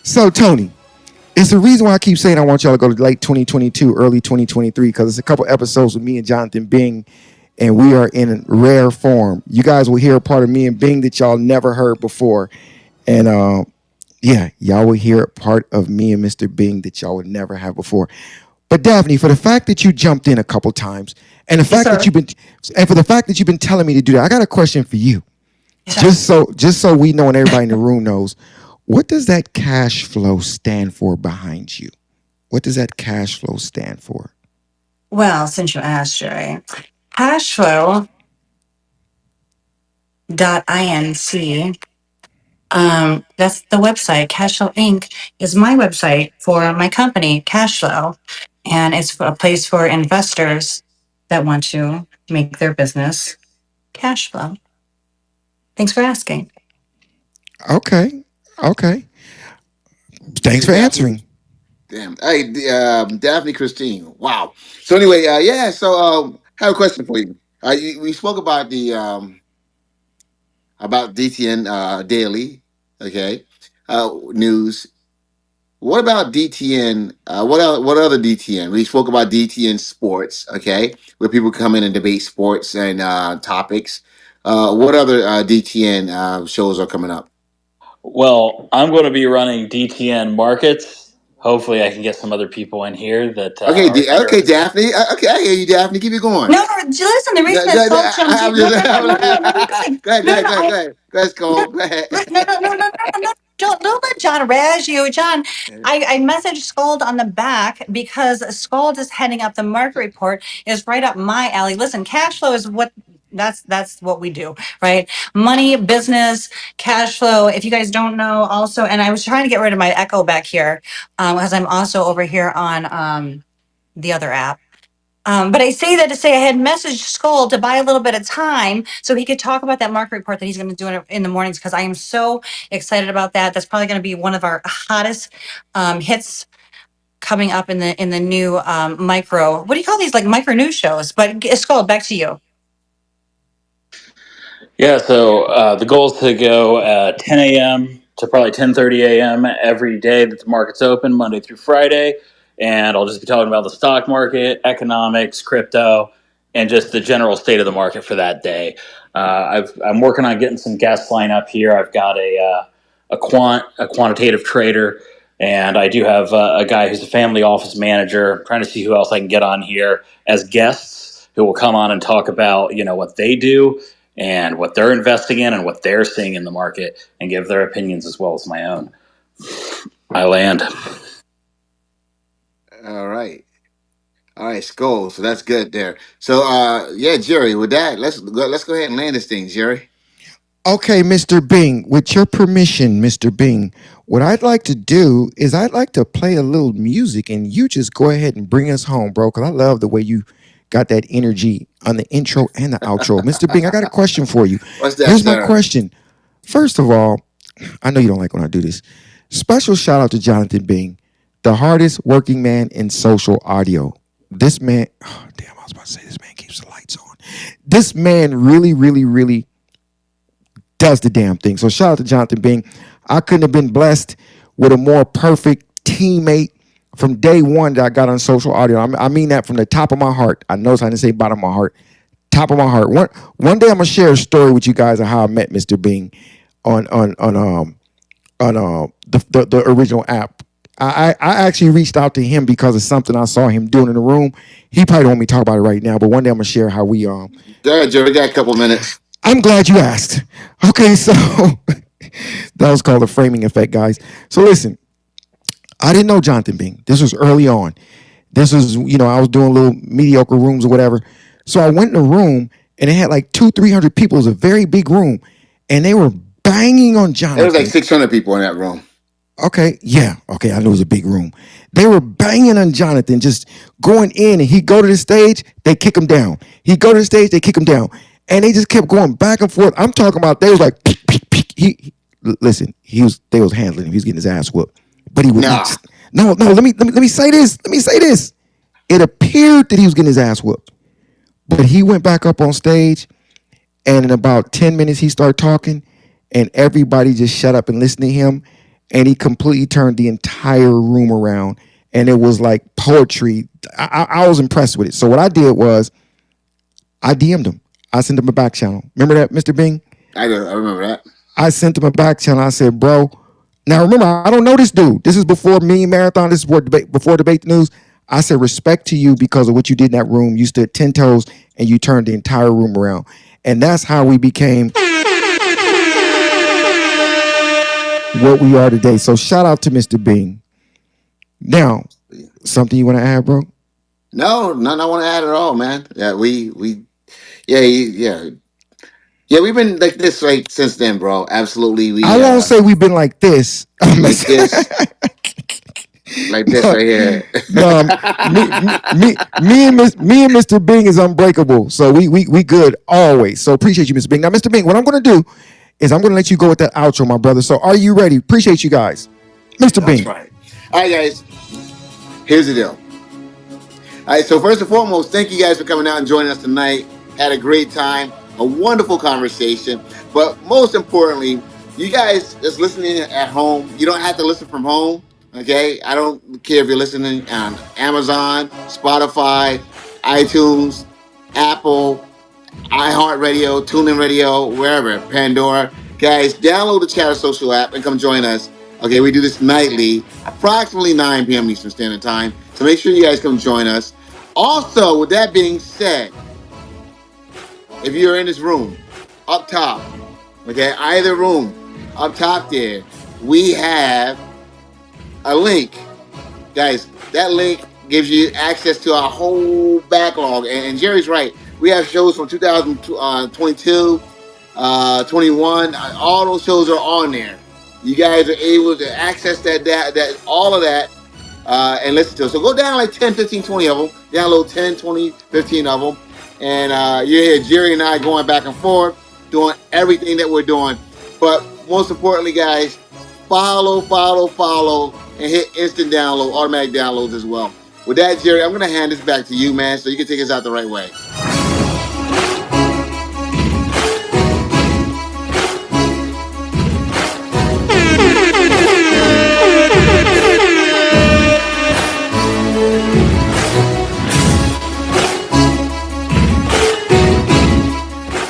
So Tony, it's the reason why I keep saying I want y'all to go to late 2022, early 2023, because it's a couple episodes with me and Jonathan Bing, and we are in rare form. You guys will hear a part of me and Bing that y'all never heard before, and yeah, y'all will hear a part of me and Mr. Bing that y'all would never have before. But Daphne, for the fact that you jumped in a couple times, and the Yes, fact that sir. and for the fact that you've been telling me to do that, I got a question for you. Yes, sir. Just so we know and everybody in the room knows, what does that cash flow stand for behind you? What does that cash flow stand for? Well, since you asked, Sherry, Cashflow .inc. That's the website. Cashflow Inc. is my website for my company, Cashflow, and it's a place for investors that want to make their business cash flow. Thanks for asking. Okay, okay. Thanks Hey, for Daphne. answering. Damn. Hey, Daphne Christine. Wow. So anyway, yeah. So I have a question for you. We spoke about DTN Daily, okay, news. What about DTN? What other DTN? We spoke about DTN Sports, okay, where people come in and debate sports and topics. What other DTN shows are coming up? Well, I'm going to be running DTN Markets. Hopefully, I can get some other people in here that Okay, are okay, interested. Daphne. Okay, I hear you, Daphne. Keep it going. No, listen, the No, reason that no, no, Skull jumped I'm in, no, just. no, no, no, no, no, listen. Go ahead, go No, ahead, no, go ahead, go ahead. Go ahead, no, Cole. Go ahead. no, no, no, no, no, no, no. Don't let John razz you. John, I messaged Scald on the back because Scald is heading up the market report, is right up my alley. Listen, cash flow is what that's what we do, right? Money, business, cash flow. If you guys don't know, also, and I was trying to get rid of my echo back here, because I'm also over here on the other app. But I say that to say I had messaged Skull to buy a little bit of time so he could talk about that market report that he's going to do in the mornings because I am so excited about that. That's probably going to be one of our hottest hits coming up in the new micro. What do you call these, like micro news shows? But Skull, back to you. Yeah, so the goal is to go 10 a.m. to probably 10:30 a.m. every day that the market's open, Monday through Friday, and I'll just be talking about the stock market, economics, crypto, and just the general state of the market for that day. I'm working on getting some guests lined up here. I've got a quantitative trader, and I do have a guy who's a family office manager. I'm trying to see who else I can get on here as guests who will come on and talk about what they do and what they're investing in and what they're seeing in the market and give their opinions as well as my own. I land. All right. All right, Skull. So that's good there. So yeah, Jerry, with that, let's go ahead and land this thing, Jerry. Okay, Mr. Bing, with your permission, Mr. Bing, what I'd like to do is I'd like to play a little music and you just go ahead and bring us home, bro, because I love the way you got that energy on the intro and the outro. Mr. Bing, I got a question for you. What's that, Here's my sir? question. First of all, I know you don't like when I do this. Special shout out to Jonathan Bing, the hardest working man in social audio. This man, oh, damn, I was about to say this man keeps the lights on. This man really, really, really does the damn thing. So shout out to Jonathan Bing. I couldn't have been blessed with a more perfect teammate from day one that I got on social audio. I mean that from the top of my heart. I know I didn't say bottom of my heart. Top of my heart. One day I'm gonna share a story with you guys of how I met Mr. Bing on the original app. I actually reached out to him because of something I saw him doing in the room. He probably don't want me to talk about it right now, but one day I'm gonna share how we Go ahead, Jerry. We got a couple minutes. I'm glad you asked. Okay, so that was called a framing effect, guys. So listen, I didn't know Jonathan Bing. This was early on. This was, I was doing little mediocre rooms or whatever. So I went in a room and it had like 300 people. It was a very big room. And they were banging on There was like Jonathan. 600 people in that room. Okay, yeah, okay, I know it was a big room. They were banging on Jonathan, just going in, and he'd go to the stage, they kick him down. He'd go to the stage, they kick him down. And they just kept going back and forth. I'm talking about they was like, listen, they was handling him. He was getting his ass whooped. But he would Nah. not. No, let me say this. Let me say this. It appeared that he was getting his ass whooped. But he went back up on stage, and in about 10 minutes he started talking, and everybody just shut up and listened to him. And he completely turned the entire room around. And it was like poetry. I was impressed with it. So what I did was I DM'd him. I sent him a back channel. Remember that, Mr. Bing? I remember that. I sent him a back channel. I said, bro, now remember, I don't know this dude. This is before me marathon. This is before debate the news. I said, respect to you because of what you did in that room. You stood 10 toes and you turned the entire room around. And that's how we became what we are today. So shout out to Mr. Bing. Now, something you want to add, bro? No, none I want to add at all, man. Yeah, yeah. Yeah, we've been like this right since then, bro. Absolutely. I won't say we've been like this. Like this, like this no, right here. no, me and Mr. Bing is unbreakable. So we good always. So appreciate you, Mr. Bing. Now, Mr. Bing, what I'm gonna do is I'm gonna let you go with that outro, my brother. So are you ready? Appreciate you guys. Mr. That's Bing. right. All right, guys. Here's the deal. All right, so first and foremost, thank you guys for coming out and joining us tonight. Had a great time, a wonderful conversation. But most importantly, you guys that's listening at home, you don't have to listen from home. Okay, I don't care if you're listening on Amazon, Spotify, iTunes, Apple, iHeartRadio, TuneIn Radio, wherever, Pandora. Guys, download the Chatter Social app and come join us. Okay, we do this nightly, approximately 9 p.m. Eastern Standard Time. So make sure you guys come join us. Also, with that being said, if you're in this room, up top, okay, either room, up top there, we have a link. Guys, that link gives you access to our whole backlog. And Jerry's right. We have shows from 2022, 21. All those shows are on there. You guys are able to access that all of that, and listen to it. So go down like 10, 15, 20 of them. Download 10, 20, 15 of them. And you hear Jerry and I going back and forth, doing everything that we're doing. But most importantly, guys, follow, and hit instant download, automatic downloads as well. With that, Jerry, I'm going to hand this back to you, man, so you can take us out the right way.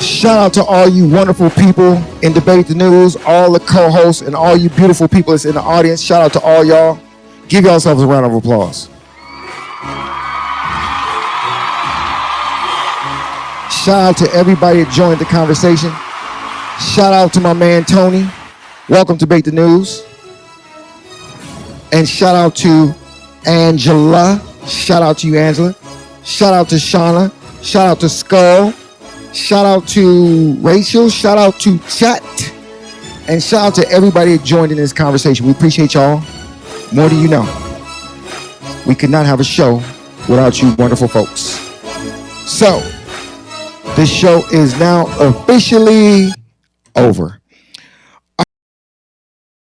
Shout out to all you wonderful people in Debate the News, all the co-hosts, and all you beautiful people that's in the audience. Shout out to all y'all. Give yourselves a round of applause. Shout out to everybody that joined the conversation. Shout out to my man Tony. Welcome to Debate the News. And shout out to Angela. Shout out to you, Angela. Shout out to Shauna. Shout out to Skull. Shout out to Rachel. Shout out to Chat. And shout out to everybody that joined in this conversation. We appreciate y'all more than you know. We could not have a show without you wonderful folks. So, this show is now officially over.